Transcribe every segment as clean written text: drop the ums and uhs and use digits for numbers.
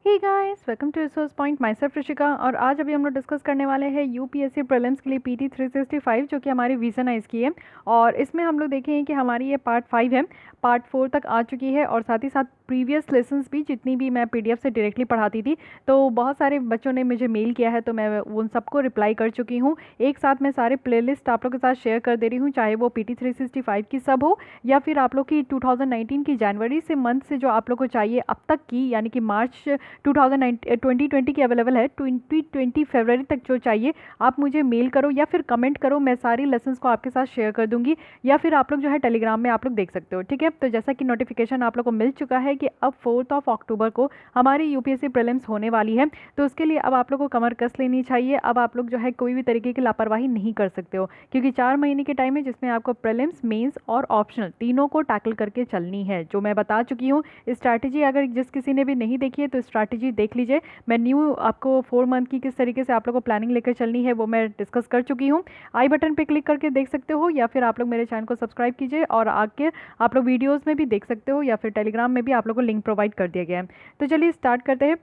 Hey guys, welcome to resource point. Myself Rishika. और आज अभी हम लोग डिस्कस करने वाले हैं यूपीएससी प्रीलिम्स के लिए पीटी 365 जो कि हमारी विजन आइज की है। और इसमें हम लोग देखें कि हमारी ये पार्ट 5 है, पार्ट 4 तक आ चुकी है। और साथ ही साथ प्रीवियस लेसन्स भी जितनी भी मैं पीडीएफ से डायरेक्टली पढ़ाती थी, तो बहुत सारे बच्चों ने मुझे मेल किया है, तो मैं उन सबको रिप्लाई कर चुकी हूँ। एक साथ मैं सारे प्लेलिस्ट आप लोग के साथ शेयर कर दे रही हूँ, चाहे वो पीटी 365 की सब हो या फिर आप लोग की 2019 की जनवरी से मंथ से जो आप लोग को चाहिए अब तक की, यानी कि मार्च 2020 की अवेलेबल है। 2020 फरवरी तक जो चाहिए आप मुझे मेल करो या फिर कमेंट करो, मैं सारी लेसन्स को आपके साथ शेयर कर दूंगी। या फिर आप लोग जो है टेलीग्राम में आप लोग देख सकते हो, ठीक है। तो जैसा कि नोटिफिकेशन आप लोग को मिल चुका है कि अब 4 अक्टूबर को हमारी यूपीएससी प्रीलिम्स होने वाली है, तो उसके लिए अब आप लोग को कमर कस लेनी चाहिए। अब आप लोग जो है कोई भी तरीके की लापरवाही नहीं कर सकते हो, क्योंकि 4 महीने के टाइम है जिसमें आपको प्रीलिम्स, मेंस और ऑप्शनल तीनों को टैकल करके चलनी है, जो मैं बता चुकी हूँ। स्ट्रैटेजी अगर जिस किसी ने भी नहीं देखी है तो स्ट्रैटेजी देख लीजिए। मैं न्यू आपको 4 मंथ की किस तरीके से आप लोग को प्लानिंग लेकर चलनी है वो मैं डिस्कस कर चुकी हूँ। आई बटन पे क्लिक करके देख सकते हो, या फिर आप लोग मेरे चैनल को सब्सक्राइब कीजिए और आके आप लोग वीडियोस में भी देख सकते हो, या फिर टेलीग्राम में भी आप लोग को लिंक प्रोवाइड कर दिया गया है। तो चलिए स्टार्ट करते हैं।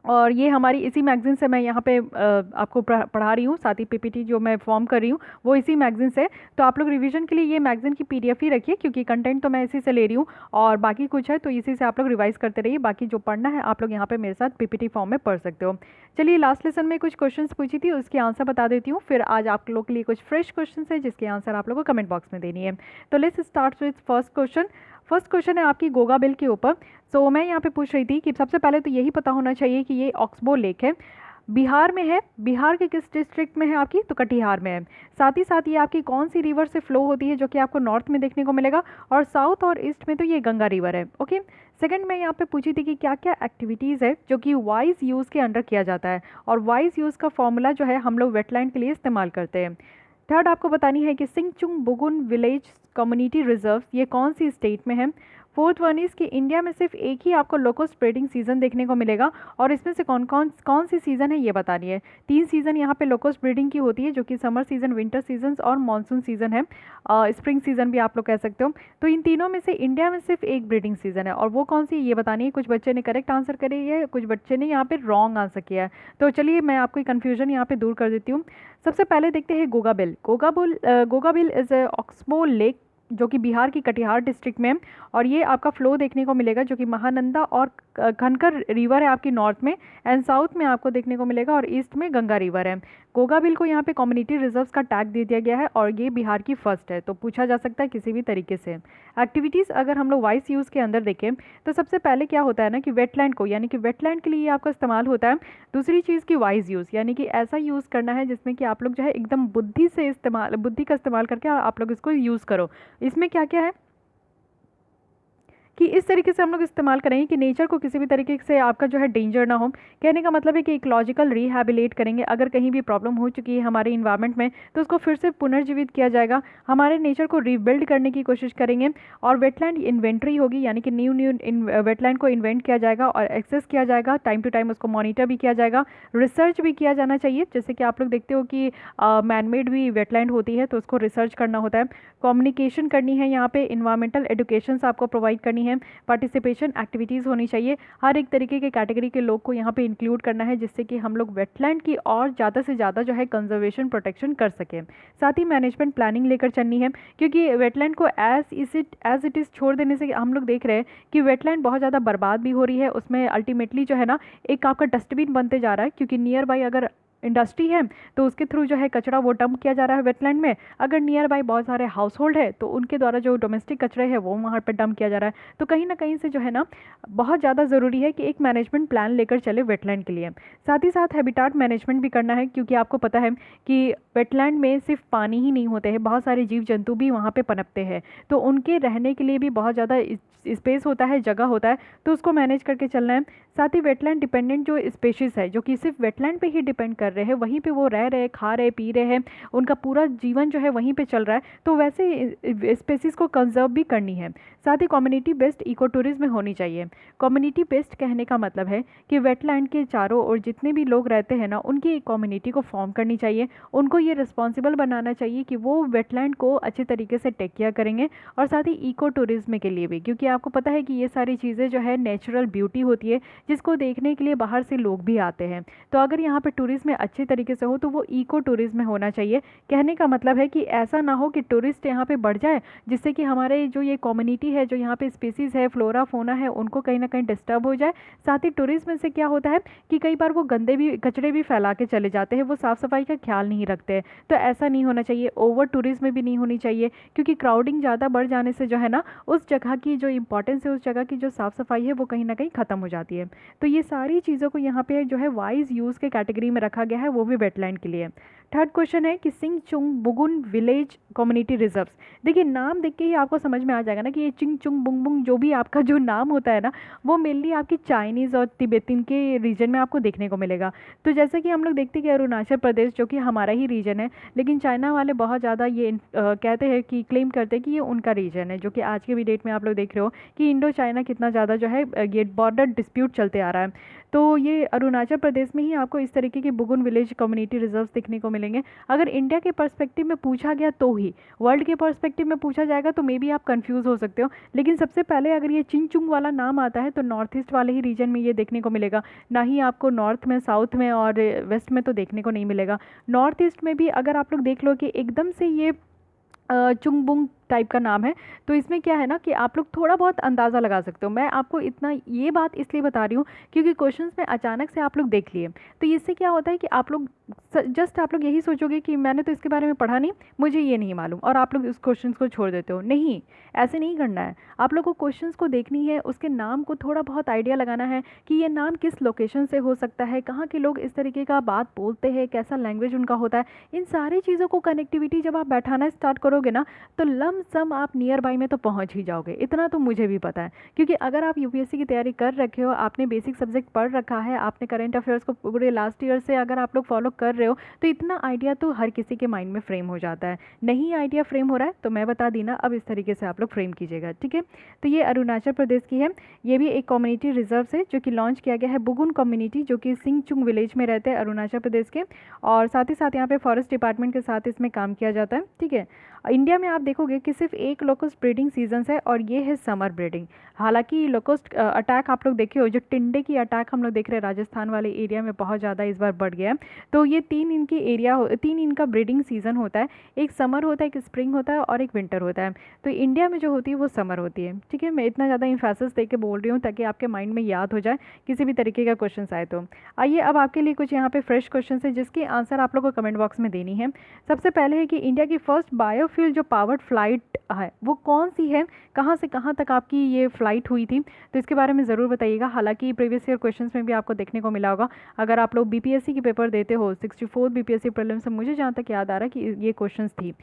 और ये हमारी इसी मैगजीन से मैं यहाँ पे आपको पढ़ा रही हूँ, साथ ही पीपीटी जो मैं फॉर्म कर रही हूँ वो इसी मैगजीन से। तो आप लोग रिवीजन के लिए ये मैगजीन की पीडीएफ ही रखिए, क्योंकि कंटेंट तो मैं इसी से ले रही हूँ और बाकी कुछ है तो इसी से आप लोग रिवाइज करते रहिए। बाकी जो पढ़ना है आप लोग यहाँ पे मेरे साथ पीपीटी फॉर्म में पढ़ सकते हो। चलिए, लास्ट लेसन में कुछ क्वेश्चंस पूछी थी, उसकी आंसर बता देती हूँ। फिर आज आप लोग के लिए कुछ फ्रेश क्वेश्चन है जिसके आंसर आप लोग को कमेंट बॉक्स में देनी है। तो let's start with first question. First question है आपकी गोगा बिल के ऊपर। सो मैं यहाँ पे पूछ रही थी कि सबसे पहले तो यही पता होना चाहिए कि ये ऑक्सबो लेक है, बिहार में है। बिहार के किस डिस्ट्रिक्ट में है आपकी? तो कटिहार में है। साथ ही साथ ये आपकी कौन सी रिवर से फ्लो होती है, जो कि आपको नॉर्थ में देखने को मिलेगा, और साउथ और ईस्ट में तो ये गंगा रिवर है। ओके। सेकंड में यहाँ पे पूछी थी कि क्या क्या एक्टिविटीज़ है जो कि वाइज यूज़ के अंडर किया जाता है, और वाइज यूज़ का फॉर्मूला जो है हम लोग वेटलैंड के लिए इस्तेमाल करते हैं। थर्ड आपको बतानी है कि Singchung Bugun village community reserve ये कौन सी स्टेट में है। फोर्थ वन इज़ कि इंडिया में सिर्फ एक ही आपको लोकस्ट ब्रीडिंग सीजन देखने को मिलेगा, और इसमें से कौन सी सीज़न है ये बतानी है। 3 सीज़न यहाँ पे लोकस्ट ब्रीडिंग की होती है, जो कि समर सीज़न, विंटर सीजन और मानसून सीज़न है। स्प्रिंग सीज़न भी आप लोग कह सकते हो। तो इन तीनों में से इंडिया में सिर्फ एक ब्रीडिंग सीज़न है, और वो कौन सी ये बतानी है। कुछ बच्चे ने करेक्ट आंसर करे है, कुछ बच्चे ने यहाँ पे रॉन्ग आंसर किया है। तो चलिए मैं आपको कन्फ्यूजन यहाँ पे दूर कर देती हूँ। सबसे पहले देखते हैं Goga bill. Goga bill is oxbow lake, जो कि बिहार की कटिहार डिस्ट्रिक्ट में है। और ये आपका फ्लो देखने को मिलेगा, जो कि महानंदा और खनकर रिवर है आपकी नॉर्थ में, एंड साउथ में आपको देखने को मिलेगा, और ईस्ट में गंगा रिवर है। गोगा बिल को यहाँ पे कम्युनिटी रिजर्व्स का टैग दे दिया गया है, और ये बिहार की फर्स्ट है, तो पूछा जा सकता है किसी भी तरीके से। एक्टिविटीज़ अगर हम लोग वाइस यूज़ के अंदर देखें तो सबसे पहले क्या होता है ना कि वेटलैंड को, यानी कि वेटलैंड के लिए आपका इस्तेमाल होता है। दूसरी चीज़ की वाइज यूज़, यानी कि ऐसा यूज़ करना है जिसमें कि आप लोग जो है एकदम बुद्धि का इस्तेमाल करके आप लोग इसको यूज़ करो। इसमें क्या क्या है कि इस तरीके से हम लोग इस्तेमाल करेंगे कि नेचर को किसी भी तरीके से आपका जो है डेंजर ना हो। कहने का मतलब है कि इकोलॉजिकल रिहैबिलिट करेंगे। अगर कहीं भी प्रॉब्लम हो चुकी है हमारे इन्वायरमेंट में तो उसको फिर से पुनर्जीवित किया जाएगा, हमारे नेचर को रिबिल्ड करने की कोशिश करेंगे। और वेटलैंड इन्वेंट्री होगी, यानी कि न्यू वेटलैंड को इन्वेंट किया जाएगा और एक्सेस किया जाएगा। टाइम टू टाइम उसको मॉनिटर भी किया जाएगा, रिसर्च भी किया जाना चाहिए। जैसे कि आप लोग देखते हो कि मैनमेड भी वेटलैंड होती है, तो उसको रिसर्च करना होता है। कम्युनिकेशन करनी है, यहाँ पे इन्वायरमेंटल एजुकेशन आपको प्रोवाइड करनी है। पार्टिसिपेशन एक्टिविटीज़ होनी चाहिए, हर एक तरीके के कैटेगरी के लोग को यहाँ पे इंक्लूड करना है, जिससे कि हम लोग वेटलैंड की और ज़्यादा से ज़्यादा जो है कंजर्वेशन प्रोटेक्शन कर सकें। साथ ही मैनेजमेंट प्लानिंग लेकर चलनी है, क्योंकि वेटलैंड को एज इट इज़ छोड़ देने से हम लोग देख रहे हैं कि वेटलैंड बहुत ज़्यादा बर्बाद भी हो रही है। उसमें अल्टीमेटली जो है ना एक आपका डस्टबिन बनते जा रहा है, क्योंकि नियर बाई अगर इंडस्ट्री है तो उसके थ्रू जो है कचरा वो डंप किया जा रहा है वेटलैंड में। अगर नियर बाई बहुत सारे हाउस होल्ड है तो उनके द्वारा जो डोमेस्टिक कचरे है वो वहाँ पर डंप किया जा रहा है। तो कहीं ना कहीं से जो है ना बहुत ज़्यादा ज़रूरी है कि एक मैनेजमेंट प्लान लेकर चले वेटलैंड के लिए। साथ ही साथ हैबिटाट मैनेजमेंट भी करना है, क्योंकि आपको पता है कि वेटलैंड में सिर्फ पानी ही नहीं होते हैं, बहुत सारे जीव जंतु भी वहाँ पे पनपते हैं, तो उनके रहने के लिए भी बहुत ज़्यादा स्पेस होता है, जगह होता है, तो उसको मैनेज करके चलना है। साथ ही वेटलैंड डिपेंडेंट जो स्पेशीज़ है, जो कि सिर्फ वेटलैंड पे ही डिपेंड कर रहे हैं, वहीं पे वो रह रहे, खा रहे, पी रहे हैं, उनका पूरा जीवन जो है वहीं पे चल रहा है, तो वैसे स्पेसीज को कंजर्व भी करनी है। साथ ही कम्युनिटी बेस्ड इको टूरिज्म होनी चाहिए। कम्युनिटी बेस्ड कहने का मतलब है कि वेटलैंड के चारों ओर जितने भी लोग रहते हैं ना, उनकी एक कम्युनिटी को फॉर्म करनी चाहिए, उनको ये रिस्पॉन्सिबल बनाना चाहिए कि वो वेटलैंड को अच्छे तरीके से टेक केयर करेंगे। और साथ ही इको टूरिज्म के लिए भी, क्योंकि आपको पता है कि ये सारी चीज़ें जो है नेचुरल ब्यूटी होती है, जिसको देखने के लिए बाहर से लोग भी आते हैं। तो अगर यहाँ पे टूरिज्म अच्छे तरीके से हो तो वो इको टूरिज्म होना चाहिए। कहने का मतलब है कि ऐसा ना हो कि टूरिस्ट यहाँ पे बढ़ जाए, जिससे कि हमारे जो ये कम्युनिटी है, जो यहाँ पे स्पीसीज़ है, फ्लोरा फोना है, उनको कहीं ना कहीं डिस्टर्ब हो जाए। साथ ही टूरिज्म से क्या होता है कि कई बार वो गंदे भी कचरे भी फैला के चले जाते हैं, वो साफ़ सफाई का ख्याल नहीं रखते। तो ऐसा नहीं होना चाहिए। ओवर टूरिज्म भी नहीं होनी चाहिए, क्योंकि क्राउडिंग ज़्यादा बढ़ जाने से जो है ना, उस जगह की जो इंपॉर्टेंस है, उस जगह की जो साफ़ सफाई है, वो कहीं ना कहीं ख़त्म हो जाती है। तो ये सारी चीज़ों को यहाँ पे जो है वाइज यूज़ के कैटेगरी में रखा गया है, वो भी वेटलैंड के लिए। थर्ड क्वेश्चन है कि सिंग चुंग बुगुन विलेज कम्युनिटी रिजर्व्स। देखिए नाम देख के ही आपको समझ में आ जाएगा ना कि ये चिंग चुंग बुंग बुंग जो भी आपका जो नाम होता है ना, वो मेनली आपकी चाइनीज़ और तिब्बतिन के रीजन में आपको देखने को मिलेगा। तो जैसे कि हम लोग देखते हैं कि अरुणाचल प्रदेश जो कि हमारा ही रीजन है, लेकिन चाइना वाले बहुत ज़्यादा ये कहते हैं कि क्लेम करते हैं कि ये उनका रीजन है, जो कि आज के भी डेट में आप लोग देख रहे हो कि इंडो चाइना कितना ज़्यादा जो है ये बॉर्डर डिस्प्यूट चलते आ रहा है। तो ये अरुणाचल प्रदेश में ही आपको इस तरीके के बुगुन विलेज कम्युनिटी रिजर्व्स देखने को मिलेंगे। अगर इंडिया के पर्सपेक्टिव में पूछा गया तो ही, वर्ल्ड के पर्सपेक्टिव में पूछा जाएगा तो मे बी आप कंफ्यूज हो सकते हो, लेकिन सबसे पहले अगर ये चिंगचुंग वाला नाम आता है तो नॉर्थ ईस्ट वाले ही रीजन में ये देखने को मिलेगा, ना ही आपको नॉर्थ में, साउथ में और वेस्ट में तो देखने को नहीं मिलेगा। नॉर्थ ईस्ट में भी अगर आप लोग देख लो कि एकदम से ये चुंगबुंग टाइप का नाम है, तो इसमें क्या है ना कि आप लोग थोड़ा बहुत अंदाज़ा लगा सकते हो। मैं आपको इतना ये बात इसलिए बता रही हूँ क्योंकि क्वेश्चंस में अचानक से आप लोग देख लिए, तो इससे क्या होता है कि आप लोग जस्ट आप लोग यही सोचोगे कि मैंने तो इसके बारे में पढ़ा नहीं, मुझे ये नहीं मालूम, और आप लोग उस क्वेश्चन को छोड़ देते हो। नहीं, ऐसे नहीं करना है। आप लोग को क्वेश्चन को देखनी है, उसके नाम को थोड़ा बहुत आइडिया लगाना है कि ये नाम किस लोकेशन से हो सकता है, कहाँ के लोग इस तरीके का बात बोलते हैं, कैसा लैंग्वेज उनका होता है। इन सारी चीज़ों को कनेक्टिविटी जब आप बैठाना स्टार्ट करोगे ना, तो लमसम आप नियर बाई में तो पहुंच ही जाओगे। इतना तो मुझे भी पता है, क्योंकि अगर आप यूपीएससी की तैयारी कर रखे हो, आपने बेसिक सब्जेक्ट पढ़ रखा है, आपने करंट अफेयर्स को पूरे लास्ट ईयर से अगर आप लोग फॉलो कर रहे हो, तो इतना आइडिया तो हर किसी के माइंड में फ्रेम हो जाता है। नहीं आइडिया फ्रेम हो रहा है तो मैं बता दी ना, अब इस तरीके से आप लोग फ्रेम कीजिएगा, ठीक है। तो ये अरुणाचल प्रदेश की है, ये भी एक कम्युनिटी रिजर्व है जो कि लॉन्च किया गया है, बुगुन कम्युनिटी, जो कि सिंगचुंग विलेज में रहते हैं अरुणाचल प्रदेश के। और साथ ही साथ यहाँ पे फॉरेस्ट डिपार्टमेंट के साथ इसमें काम किया जाता है, ठीक है। इंडिया में आप देखोगे कि सिर्फ एक लोकस्ट ब्रीडिंग सीजन्स है और ये है समर ब्रीडिंग। हालांकि लोकस्ट अटैक आप लोग देखे हो, जो टिंडे की अटैक हम लोग देख रहे हैं राजस्थान वाले एरिया में बहुत ज़्यादा इस बार बढ़ गया है। तो ये तीन इनका ब्रीडिंग सीजन होता है, एक समर होता है, एक स्प्रिंग होता है और एक विंटर होता है। तो इंडिया में जो होती है वो समर होती है, ठीक है। मैं इतना ज़्यादा इम्फेसिस दे के बोल रही हूँ ताकि आपके माइंड में याद हो जाए किसी भी तरीके का क्वेश्चन आए तो। आइए अब आपके लिए कुछ यहाँ पे फ्रेश क्वेश्चन है जिसकी आंसर आप लोग को कमेंट बॉक्स में देनी है। सबसे पहले है कि इंडिया की फर्स्ट बायोफ्यूल जो पावर्ड फ्लाइट है वो कौन सी है, कहाँ से कहाँ तक आपकी ये फ्लाइट हुई थी, तो इसके बारे में ज़रूर बताइएगा। हालांकि प्रीवियस ईयर क्वेश्चंस में भी आपको देखने को मिला होगा, अगर आप लोग बीपीएससी के पेपर देते हो, 64 बीपीएससी प्रीलिम्स से मुझे जहाँ तक याद आ रहा है कि ये क्वेश्चंस थी।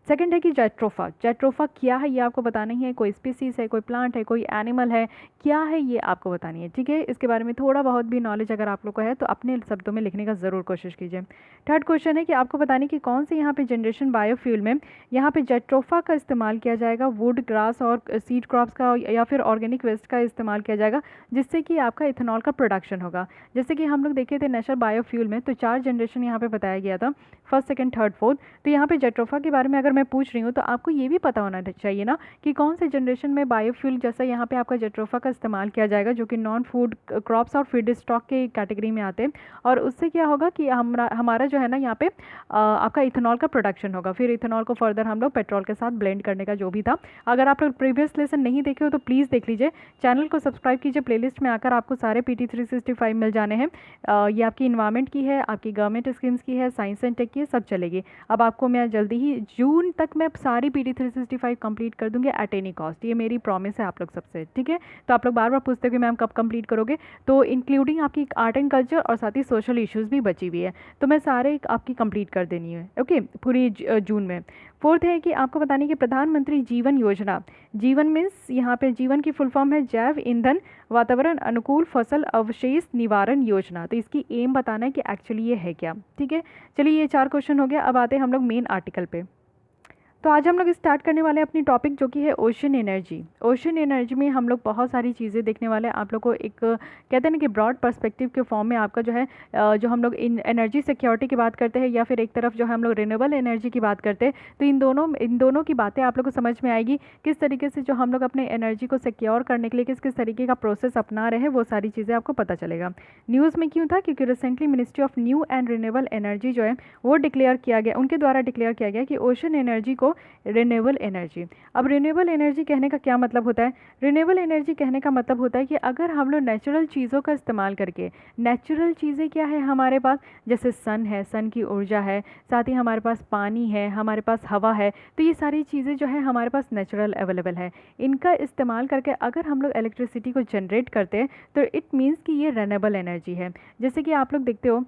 सेकंड है कि जैट्रोफा, जैट्रोफा क्या है ये आपको बताना ही है, कोई स्पीसीज है, कोई प्लांट है, कोई एनिमल है, क्या है ये आपको बतानी है, ठीक है। इसके बारे में थोड़ा बहुत भी नॉलेज अगर आप लोग को है तो अपने शब्दों में लिखने का ज़रूर कोशिश कीजिए। थर्ड क्वेश्चन है कि आपको बताने कि कौन से यहाँ पे जनरेशन बायोफ्यूल में यहाँ पे जैट्रोफा का इस्तेमाल किया जाएगा, वुड, ग्रास और सीड क्रॉप्स का या फिर ऑर्गेनिक वेस्ट का इस्तेमाल किया जाएगा, जिससे कि आपका इथेनॉल का प्रोडक्शन होगा। जैसे कि हम लोग देखे थे नेशनल बायोफ्यूल में, तो 4 जनरेशन यहाँ पे बताया गया था, फर्स्ट, सेकंड, थर्ड, फोर्थ। तो यहाँ पे जैट्रोफा के बारे में अगर मैं पूछ रही हूँ तो आपको ये भी पता होना चाहिए ना कि कौन से जनरेशन में बायोफ्यूल जैसा यहाँ पे आपका जैट्रोफा का इस्तेमाल किया जाएगा, जो कि नॉन फूड क्रॉप्स और फीड स्टॉक के कैटेगरी में आते हैं। और उससे क्या होगा कि हमारा जो है ना यहाँ पे आपका इथेनॉल का प्रोडक्शन होगा। फिर इथेनॉल को फर्दर हम लोग पेट्रोल के साथ ब्लेंड करने का जो भी था। अगर आप लोग प्रीवियस लेसन नहीं देखे हो तो प्लीज़ देख लीजिए, चैनल को सब्सक्राइब कीजिए, प्लेलिस्ट में आकर आपको सारे PT 365 मिल जाने हैं। ये आपकी इन्वायरमेंट की है, आपकी गवर्नमेंट स्कीम्स की है, साइंस एंड टेक की है, सब चलेगी। अब आपको मैं जल्दी ही जून जून तक मैं सारी PT 365 कंप्लीट कर दूंगी एट एनी कॉस्ट। ये मेरी प्रॉमिस है आप लोग सबसे, ठीक है। तो आप लोग बार बार पूछते हो कि मैम कब कंप्लीट करोगे, तो इंक्लूडिंग आपकी आर्ट एंड कल्चर और साथ ही सोशल इश्यूज़ भी बची हुई है, तो मैं सारे आपकी कंप्लीट कर देनी है, ओके, पूरी जून में। फोर्थ है कि आपको बताने कि प्रधानमंत्री जीवन योजना, जीवन मीन्स यहाँ पे जीवन की फुल फॉर्म है जैव ईंधन वातावरण अनुकूल फसल अवशेष निवारण योजना। तो इसकी एम बताना है कि एक्चुअली ये है क्या, ठीक है। चलिए ये 4 क्वेश्चन हो गया। अब आते हैं हम लोग मेन आर्टिकल पे। तो आज हम लोग स्टार्ट करने वाले हैं अपनी टॉपिक जो कि है ओशन एनर्जी। ओशन एनर्जी में हम लोग बहुत सारी चीज़ें देखने वाले हैं। आप लोग को एक कहते हैं ना कि ब्रॉड पर्सपेक्टिव के फॉर्म में आपका जो है जो हम लोग इन एनर्जी सिक्योरिटी की बात करते हैं या फिर एक तरफ जो है हम लोग रिन्यूएबल एनर्जी की बात करते हैं, तो इन दोनों की बातें आप लोग को समझ में आएगी। किस तरीके से जो हम लोग अपने एनर्जी को सिक्योर करने के लिए किस किस तरीके का प्रोसेस अपना रहे हैं, वो सारी चीज़ें आपको पता चलेगा। न्यूज़ में क्यों था, क्योंकि recently ministry of new and renewable energy जो है वो डिक्लेयर किया गया, उनके द्वारा डिक्लेयर किया गया कि ओशन एनर्जी को रिन्यूएबल एनर्जी। अब रिन्यूएबल एनर्जी कहने का क्या मतलब होता है? रिन्यूएबल एनर्जी कहने का मतलब होता है कि अगर हम लोग नेचुरल चीज़ों का इस्तेमाल करके, नेचुरल चीज़ें क्या है हमारे पास, जैसे सन है, सन की ऊर्जा है, साथ ही हमारे पास पानी है, हमारे पास हवा है, तो ये सारी चीज़ें जो है हमारे पास नेचुरल अवेलेबल है। इनका इस्तेमाल करके अगर हम लोग इलेक्ट्रिसिटी को जनरेट करते हैं तो इट मीन्स कि ये रिन्यूएबल एनर्जी है। जैसे कि आप लोग देखते हो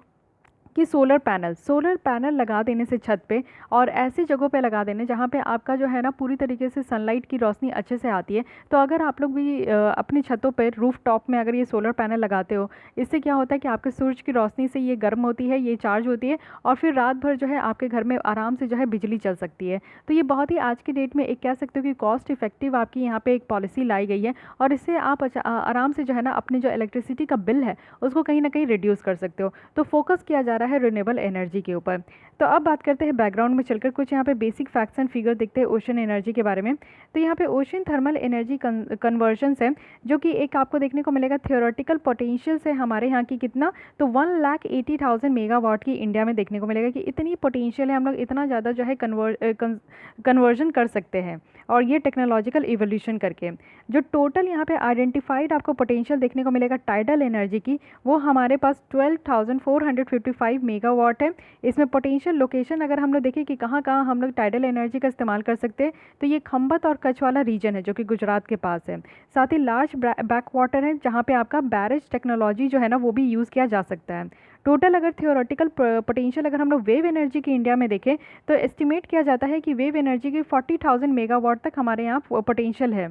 कि सोलर पैनल लगा देने से छत पे और ऐसी जगहों पे लगा देने जहाँ पे आपका जो है ना पूरी तरीके से सनलाइट की रोशनी अच्छे से आती है। तो अगर आप लोग भी अपनी छतों पे रूफ टॉप में अगर ये सोलर पैनल लगाते हो, इससे क्या होता है कि आपके सूरज की रोशनी से ये गर्म होती है, ये चार्ज होती है और फिर रात भर जो है आपके घर में आराम से जो है बिजली चल सकती है। तो ये बहुत ही आज की डेट में एक कह सकते हो कि कॉस्ट इफेक्टिव आपकी यहाँ पे एक पॉलिसी लाई गई है और इससे आप आराम से जो है ना अपनी जो इलेक्ट्रिसिटी का बिल है उसको कहीं ना कहीं रिड्यूस कर सकते हो। तो फोकस किया जा रहा है रिन्यूएबल एनर्जी के ऊपर। तो अब बात करते हैं बैकग्राउंड में चलकर कुछ यहाँ पे बेसिक फैक्ट्स एंड फिगर देखते हैं ओशन एनर्जी के बारे में। तो यहाँ पे ओशन थर्मल एनर्जी कन्वर्जन है जो कि एक आपको देखने को मिलेगा थियोरेटिकल पोटेंशियल से हमारे यहाँ की कितना, तो 1,80,000 मेगावाट की इंडिया में देखने को मिलेगा कि इतनी पोटेंशियल है, हम लोग इतना ज़्यादा जो है कन्वर्जन कर सकते हैं और ये टेक्नोलॉजिकल इवोल्यूशन करके। जो टोटल यहाँ पे आइडेंटिफाइड आपको पोटेंशियल देखने को मिलेगा टाइडल एनर्जी की, वो हमारे पास 12,455 मेगावाट है। इसमें पोटेंशियल लोकेशन अगर हम लोग देखें कि कहाँ कहाँ हम लोग टाइडल एनर्जी का इस्तेमाल कर सकते हैं, तो ये खंबत और कच्छ वाला रीजन है जो कि गुजरात के पास है। साथ ही लार्ज बैक वाटर है जहाँ पे आपका बैरेज टेक्नोलॉजी जो है ना वो भी यूज़ किया जा सकता है। टोटल अगर थियोरेटिकल पोटेंशियल अगर हम लोग वेव एनर्जी की इंडिया में देखें तो एस्टिमेट किया जाता है कि वेव एनर्जी की 40,000 मेगावाट तक हमारे यहाँ पोटेंशियल है।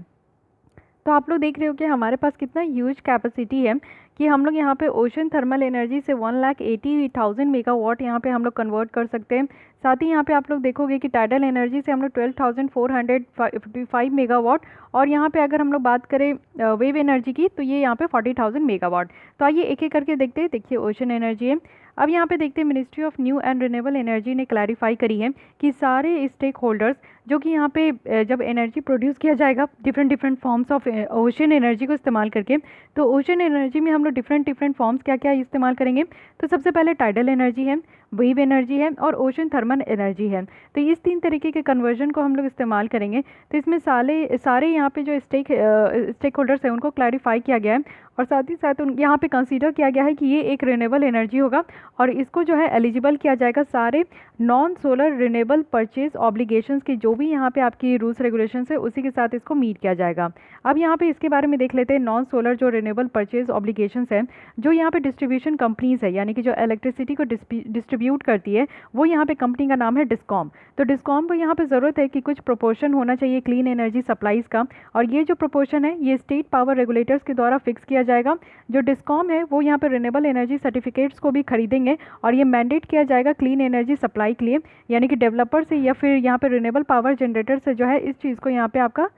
तो आप लोग देख रहे हो कि हमारे पास कितना ह्यूज कैपेसिटी है कि हम लोग यहाँ पे ओशन थर्मल एनर्जी से 1,80,000 मेगावाट यहाँ पे हम लोग कन्वर्ट कर सकते हैं। साथ ही यहाँ पे आप लोग देखोगे कि टाइडल एनर्जी से हम लोग 12,455 मेगावाट और यहाँ पे अगर हम लोग बात करें वेव एनर्जी की तो ये यहाँ पे 40,000 मेगावाट। तो आइए एक एक करके देखते हैं। देखिए ओशन एनर्जी है। अब यहाँ पे देखते हैं ministry of new and renewable energy ने क्लैरिफाई करी है कि सारे स्टेक होल्डर्स जो कि यहाँ पे जब एनर्जी प्रोड्यूस किया जाएगा different forms of ocean energy को इस्तेमाल करके, तो ओशन एनर्जी में हम लोग डिफरेंट फॉर्म्स क्या क्या इस्तेमाल करेंगे। तो सबसे पहले टाइडल एनर्जी है, वेव एनर्जी है और ओशन थर्मल एनर्जी है। तो इस 3 तरीके के कन्वर्जन को हम लोग इस्तेमाल करेंगे। तो इसमें सारे यहाँ पे जो स्टेक होल्डर्स हैं उनको क्लैरिफाई किया गया है और साथ ही साथ यहाँ पे कंसीडर किया गया है कि ये एक रिन्यूएबल एनर्जी होगा और इसको जो है एलिजिबल किया जाएगा सारे non solar renewable purchase obligations के जो भी यहाँ पे आपकी रूल्स रेगुलेशंस है उसी के साथ इसको मीट किया जाएगा। अब यहाँ पे इसके बारे में देख लेते हैं। नॉन सोलर जो रिन्यूएबल परचेज ऑब्लिगेशंस है, जो यहाँ पे डिस्ट्रीब्यूशन कंपनीज है यानी कि जो इलेक्ट्रिसिटी को डिस्ट्रीब्यूट करती है, वो यहाँ पे कंपनी का नाम है डिस्कॉम। तो डिस्कॉम को यहाँ पे ज़रूरत है कि कुछ प्रोपोर्शन होना चाहिए क्लीन एनर्जी सप्लाईज़ का और ये जो प्रोपोर्शन है ये स्टेट पावर रेगुलेटर्स के द्वारा फिक्स किया जाएगा। जो डिस्कॉम है वो यहाँ पे रिन्यूएबल एनर्जी सर्टिफिकेट्स को भी खरीदेंगे और ये मैंडेट किया जाएगा क्लीन एनर्जी सप्लाई के लिए, यानी कि डेवलपर से या फिर यहाँ पे रिन्यूएबल पावर जनरेटर से जो है इस चीज़ को यहाँ पे आपका।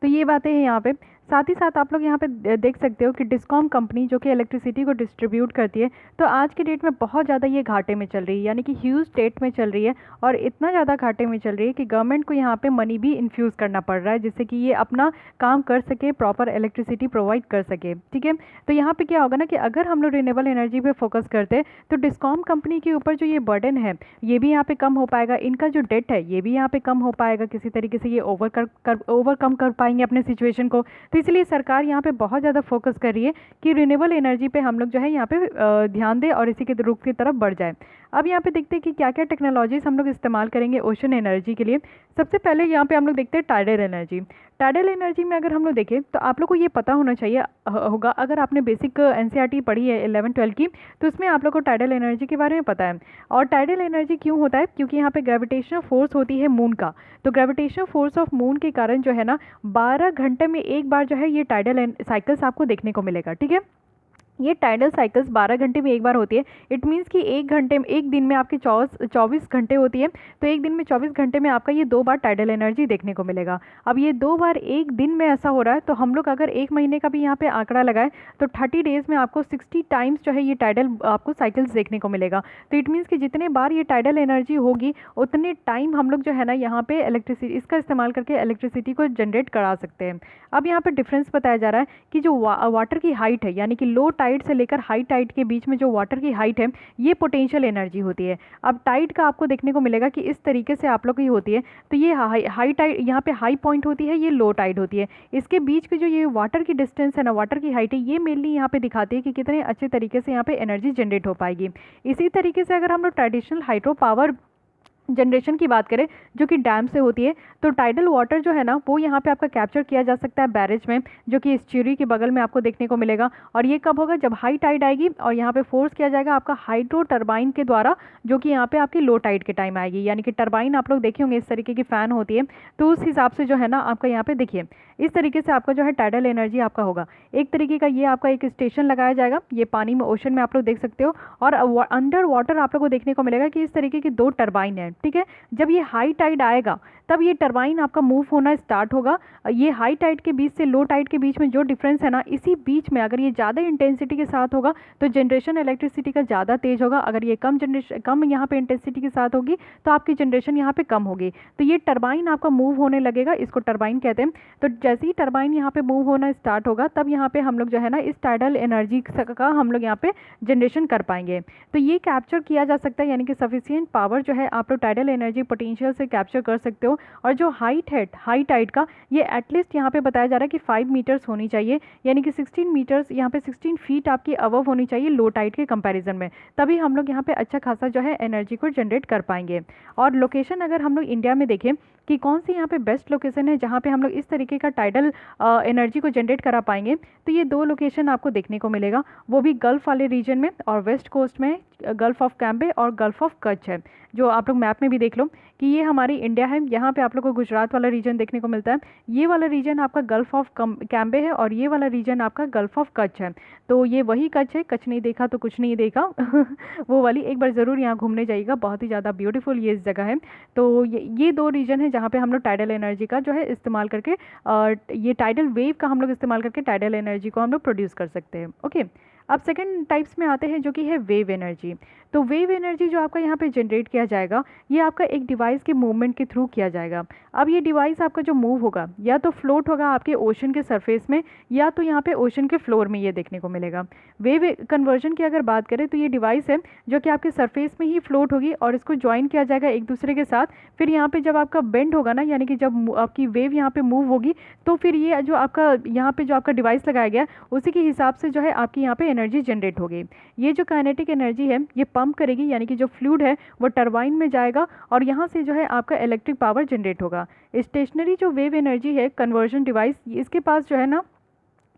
तो ये बातें हैं यहाँ पे। साथ ही साथ आप लोग यहाँ पे देख सकते हो कि डिस्कॉम कंपनी जो कि इलेक्ट्रिसिटी को डिस्ट्रीब्यूट करती है, तो आज के डेट में बहुत ज़्यादा ये घाटे में चल रही है, यानी कि ह्यूज स्टेट में चल रही है और इतना ज़्यादा घाटे में चल रही है कि गवर्नमेंट को यहाँ पे मनी भी इन्फ्यूज़ करना पड़ रहा है जिससे कि ये अपना काम कर सके, प्रॉपर इलेक्ट्रिसिटी प्रोवाइड कर सके। ठीक है, तो यहाँ पर क्या होगा ना कि अगर हम लोग रिन्यूएबल एनर्जी पर फोकस करते हैं तो डिस्कॉम कंपनी के ऊपर जो ये बर्डन है ये भी यहाँ पर कम हो पाएगा, इनका जो डेट है ये भी यहाँ पर कम हो पाएगा, किसी तरीके से ये ओवरकम कर पाएंगे अपने सिचुएशन को। तो इसलिए सरकार यहाँ पे बहुत ज़्यादा फोकस कर रही है कि रिन्यूएबल एनर्जी पे हम लोग जो है यहाँ पे ध्यान दें और इसी के रुख की तरफ बढ़ जाए। अब यहाँ पे देखते हैं कि क्या क्या टेक्नोलॉजीज हम लोग इस्तेमाल करेंगे ओशन एनर्जी के लिए। सबसे पहले यहाँ पे हम लोग देखते हैं टाइडल एनर्जी। टाइडल एनर्जी में अगर हम लोग देखें तो आप लोग को ये पता होना चाहिए होगा, अगर आपने बेसिक एनसीईआरटी पढ़ी है 11-12 की, तो उसमें आप लोग को टाइडल एनर्जी के बारे में पता है। और टाइडल एनर्जी क्यों होता है, क्योंकि यहाँ पे ग्रेविटेशनल फोर्स होती है मून का। तो ग्रेविटेशनल फोर्स ऑफ मून के कारण जो है ना 12 घंटे में एक बार जो है ये टाइडल साइकिल्स आपको देखने को मिलेगा। ठीक है, ये टाइडल साइकिल्स 12 घंटे में एक बार होती है। इट मीन्स कि एक दिन में आपके 24 घंटे होती है, तो एक दिन में 24 घंटे में आपका ये 2 बार टाइडल एनर्जी देखने को मिलेगा। अब ये 2 बार एक दिन में ऐसा हो रहा है, तो हम लोग अगर एक महीने का भी यहाँ पे आंकड़ा लगाए तो 30 डेज में आपको 60 टाइम्स जो है ये टाइडल आपको साइकिल्स देखने को मिलेगा। तो इट मीन्स कि जितने बार ये टाइडल एनर्जी होगी उतने टाइम हम लोग जो है ना यहाँ पे इलेक्ट्रिसिटी इसका इस्तेमाल करके इलेक्ट्रिसिटी को जनरेट करा सकते हैं। अब यहाँ पे डिफरेंस बताया जा रहा है कि जो वाटर की हाइट है, यानी कि लो टाइड से लेकर हाई टाइड के बीच में जो वाटर की हाइट है, ये पोटेंशियल एनर्जी होती है। अब टाइड का आपको देखने को मिलेगा कि इस तरीके से आप लोग की होती है। तो ये हाई टाइड यहाँ पे हाई पॉइंट होती है, ये लो टाइड होती है। इसके बीच की जो ये वाटर की डिस्टेंस है ना, वाटर की हाइट है, ये मेनली यहाँ पे दिखाती है कि कितने अच्छे तरीके से यहाँ पे एनर्जी जनरेट हो पाएगी। इसी तरीके से अगर हम लोग ट्रेडिशनल हाइड्रो पावर जनरेशन की बात करें जो कि डैम से होती है, तो टाइडल वाटर जो है ना वो यहाँ पे आपका कैप्चर किया जा सकता है बैरेज में, जो कि इस्चुरी के बगल में आपको देखने को मिलेगा। और ये कब होगा, जब हाई टाइड आएगी और यहाँ पे फोर्स किया जाएगा आपका हाइड्रो टरबाइन के द्वारा, जो कि यहाँ पे आपकी लो टाइड के टाइम आएगी। यानी कि टरबाइन आप लोग देखे होंगे इस तरीके की फ़ैन होती है, तो उस हिसाब से जो है ना आपका यहाँ पे देखिए इस तरीके से आपका जो है टाइडल एनर्जी आपका होगा। एक तरीके का ये आपका एक स्टेशन लगाया जाएगा, ये पानी में ओशन में आप लोग देख सकते हो। और अंडर वाटर आप लोग को देखने को मिलेगा कि इस तरीके की 2 टरबाइन है। ठीक है, जब ये हाई टाइड आएगा तब ये टरबाइन आपका मूव होना स्टार्ट होगा। ये हाई टाइड के बीच से लो टाइड के बीच में जो डिफरेंस है ना, इसी बीच में अगर ये ज़्यादा इंटेंसिटी के साथ होगा तो जनरेशन इलेक्ट्रिसिटी का ज़्यादा तेज होगा। अगर ये कम यहाँ पे इंटेंसिटी के साथ होगी तो आपकी जनरेशन यहाँ पे कम होगी। तो ये टरबाइन आपका मूव होने लगेगा, इसको टरबाइन कहते हैं। तो जैसे ही टरबाइन यहाँ पे मूव होना स्टार्ट होगा तब यहाँ पे हम लोग जो है ना इस टाइडल एनर्जी का हम लोग यहाँ पे जनरेशन कर पाएंगे। तो ये कैप्चर किया जा सकता है, यानी कि सफिशिएंट पावर जो है आप लोग टाइडल एनर्जी पोटेंशियल से कैप्चर कर सकते हो। और जो हाइट है हाई टाइड का, ये एटलीस्ट यहाँ पे बताया जा रहा है कि 5 मीटर्स होनी चाहिए, यानी कि 16 मीटर्स यहाँ पे 16 फीट आपकी अबव होनी चाहिए लो टाइड के कंपैरिजन में, तभी हम लोग यहाँ पे अच्छा खासा जो है एनर्जी को जनरेट कर पाएंगे। और लोकेशन अगर हम लोग इंडिया में देखें कि कौन सी यहाँ पे बेस्ट लोकेशन है जहाँ पे हम लोग इस तरीके का टाइडल एनर्जी को जनरेट करा पाएंगे, तो ये 2 लोकेशन आपको देखने को मिलेगा, वो भी गल्फ वाले रीजन में और वेस्ट कोस्ट में गल्फ ऑफ कैम्बे और गल्फ ऑफ कच्छ है। जो आप लोग मैप में भी देख लो कि ये हमारी इंडिया है, यहाँ पे आप लोग को गुजरात वाला रीजन देखने को मिलता है। ये वाला रीजन आपका गल्फ ऑफ कैम्बे है और ये वाला रीजन आपका गल्फ ऑफ कच्छ है। तो ये वही कच्छ है, कच्छ नहीं देखा तो कुछ नहीं देखा वो वाली, एक बार ज़रूर यहाँ घूमने जाइएगा, बहुत ही ज़्यादा ब्यूटीफुल ये इस जगह है। तो ये 2 रीजन है जहाँ पे हम लोग टाइडल एनर्जी का जो है इस्तेमाल करके ये टाइडल वेव का हम लोग इस्तेमाल करके टाइडल एनर्जी को हम लोग प्रोड्यूस कर सकते हैं। ओके, अब सेकंड टाइप्स में आते हैं जो कि है वेव एनर्जी। तो वेव एनर्जी जो आपका यहाँ पे जनरेट किया जाएगा, ये आपका एक डिवाइस के मूवमेंट के थ्रू किया जाएगा। अब ये डिवाइस आपका जो मूव होगा या तो फ्लोट होगा आपके ओशन के सरफेस में, या तो यहाँ पे ओशन के फ्लोर में ये देखने को मिलेगा। वेव कन्वर्जन की अगर बात करें तो ये डिवाइस है जो कि आपके सरफेस में ही फ्लोट होगी और इसको ज्वाइन किया जाएगा एक दूसरे के साथ। फिर यहाँ पे जब आपका बेंड होगा ना, यानी कि जब आपकी वेव यहाँ पे मूव होगी, तो फिर ये जो आपका यहाँ पे जो आपका डिवाइस लगाया गया उसी के हिसाब से जो है आपकी यहाँ पे एनर्जी जनरेट होगी। ये जो काइनेटिक एनर्जी है ये पंप करेगी, यानी कि जो फ्लूइड है वो टरबाइन में जाएगा और यहाँ से जो है आपका इलेक्ट्रिक पावर जनरेट होगा। स्टेशनरी जो वेव एनर्जी है कन्वर्जन डिवाइस, इसके पास जो है ना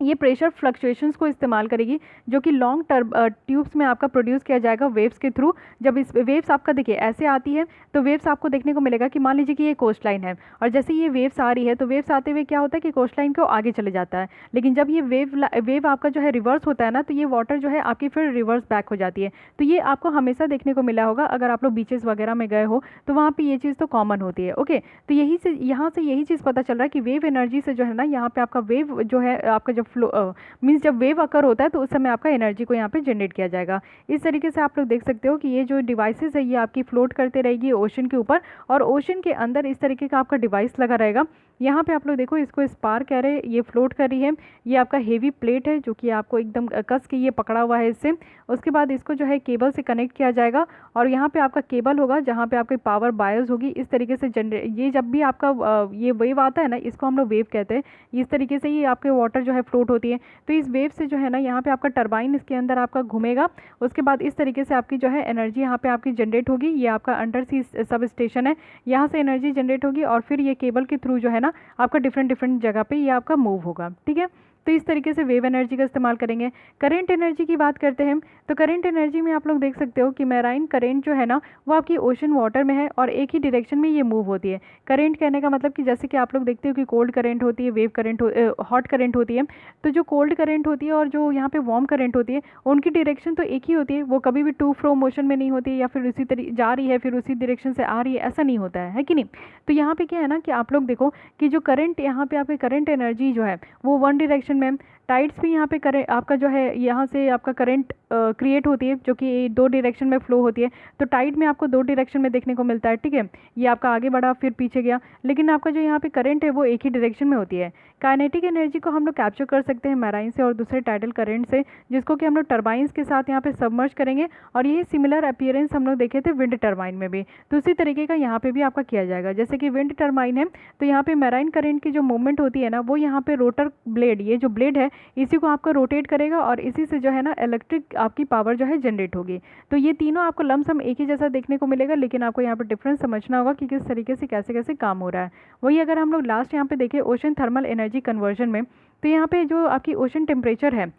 ये प्रेशर फ्लक्चुएशंस को इस्तेमाल करेगी, जो कि लॉन्ग ट्यूब्स में आपका प्रोड्यूस किया जाएगा वेव्स के थ्रू। जब इस वेव्स आपका देखिए ऐसे आती है तो वेव्स आपको देखने को मिलेगा कि मान लीजिए कि ये कोस्ट लाइन है और जैसे ये वेव्स आ रही है तो वेव्स आते हुए क्या होता है कि कोस्ट लाइन को आगे चले जाता है। लेकिन जब ये वेव आपका जो है रिवर्स होता है ना, तो ये वाटर जो है आपकी फिर रिवर्स बैक हो जाती है। तो ये आपको हमेशा देखने को मिला होगा, अगर आप लोग बीचेस वगैरह में गए हो तो वहाँ पर ये चीज़ तो कॉमन होती है। ओके, तो यहाँ से यही चीज़ पता चल रहा है कि वेव एनर्जी से जो है ना यहाँ पे आपका वेव जो है आपका जब फ्लो मीन्स जब वेव अकर होता है तो उस समय आपका एनर्जी को यहाँ पे जनरेट किया जाएगा। इस तरीके से आप लोग देख सकते हो कि ये जो डिवाइसेस है ये आपकी फ्लोट करते रहेगी ओशन के ऊपर और ओशन के अंदर इस तरीके का आपका डिवाइस लगा रहेगा यहाँ पे आप लोग देखो इसको स्पार कह रहे हैं, ये फ्लोट कर रही है। ये आपका हेवी प्लेट है जो कि आपको एकदम कस के ये पकड़ा हुआ है इससे। उसके बाद इसको जो है केबल से कनेक्ट किया जाएगा और यहाँ पे आपका केबल होगा जहाँ पे आपकी पावर बायस होगी। इस तरीके से जनरेट, ये जब भी आपका ये वेव आता है ना, इसको हम लोग वेव कहते हैं। इस तरीके से ही आपके वाटर जो है फ्लोट होती है। तो इस वेव से जो है ना यहाँ पे आपका टरबाइन इसके अंदर आपका घूमेगा। उसके बाद इस तरीके से आपकी जो है एनर्जी यहाँ पे आपकी जनरेट होगी। ये आपका अंडर सी सब स्टेशन है, यहाँ से एनर्जी जनरेट होगी और फिर ये केबल के थ्रू जो है ना आपका डिफरेंट डिफरेंट जगह पे ये आपका मूव होगा। ठीक है, तो इस तरीके से वेव एनर्जी का इस्तेमाल करेंगे। करंट एनर्जी की बात करते हैं तो करंट एनर्जी में आप लोग देख सकते हो कि मैराइन करंट जो है ना वो आपकी ओशन वाटर में है और एक ही डायरेक्शन में ये मूव होती है। करंट कहने का मतलब कि जैसे कि आप लोग देखते हो कि कोल्ड करंट होती है, वेव करंट हॉट करंट होती है। तो जो कोल्ड करंट होती है और जो यहाँ पे वार्म करंट होती है उनकी डायरेक्शन तो एक ही होती है, वो कभी भी टू फ्रो मोशन में नहीं होती है या फिर उसी तरीके जा रही है फिर उसी डायरेक्शन से आ रही है, ऐसा नहीं होता है कि नहीं। तो यहाँ पे क्या है ना कि आप लोग देखो कि जो करंट यहाँ पे आपके करंट एनर्जी जो है वो वन डायरेक्शन में, टाइड्स भी यहाँ पे करंट आपका जो है यहाँ से आपका करंट क्रिएट होती है जो कि दो डायरेक्शन में फ्लो होती है। तो टाइड में आपको दो डायरेक्शन में देखने को मिलता है। ठीक है, ये आपका आगे बढ़ा फिर पीछे गया, लेकिन आपका जो यहाँ पे करंट है वो एक ही डायरेक्शन में होती है। काइनेटिक एनर्जी को हम लोग कैप्चर कर सकते हैं मैराइन से और दूसरे टाइडल करंट से, जिसको कि हम लोग टर्बाइंस के साथ यहाँ पे सबमर्ज करेंगे। और यही सिमिलर अपीयरेंस हम लोग देखे थे विंड टर्बाइन में भी, तो उसी तरीके का यहाँ पे भी आपका किया जाएगा। जैसे कि विंड टर्बाइन है तो यहाँ पे मैराइन करंट की जो मूवमेंट होती है ना वो यहाँ पे रोटर ब्लेड, ये जो ब्लेड है इसी को आपका रोटेट करेगा और इसी से जो है ना इलेक्ट्रिक आपकी पावर जो है जनरेट होगी। तो ये तीनों आपको लमसम एक ही जैसा देखने को मिलेगा, लेकिन आपको यहाँ पे डिफरेंस समझना होगा कि किस तरीके से कैसे कैसे काम हो रहा है। वही अगर हम लोग लास्ट यहाँ पे देखें ओशन थर्मल एनर्जी कन्वर्जन में, तो यहाँ पे जो आपकी ओशन टेम्परेचर है,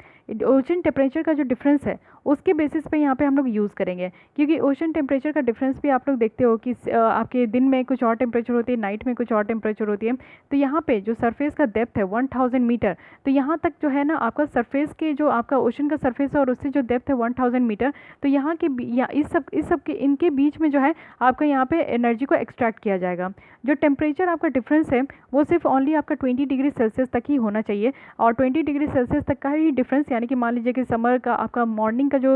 ओशन टेम्परेचर का जो डिफरेंस है उसके बेसिस पे यहाँ पे हम लोग यूज़ करेंगे। क्योंकि ओशन टेम्परेचर का डिफरेंस भी आप लोग देखते हो कि आपके दिन में कुछ और टेम्परेचर होती है, नाइट में कुछ और टेम्परेचर होती है। तो यहाँ पे जो सरफेस का डेप्थ है 1000 मीटर, तो यहाँ तक जो है ना आपका सरफेस के जो आपका ओशन का सरफेस है और उससे जो डेप्थ है 1000 मीटर, तो यहाँ के इस सब के इनके बीच में जो है आपका यहाँ पे एनर्जी को एक्सट्रैक्ट किया जाएगा। जो टेम्परेचर आपका डिफरेंस है वो सिर्फ ओनली आपका 20 डिग्री सेल्सियस तक ही होना चाहिए। और 20 डिग्री सेल्सियस तक का ही डिफरेंस, यानी कि मान लीजिए कि समर का आपका मॉर्निंग का जो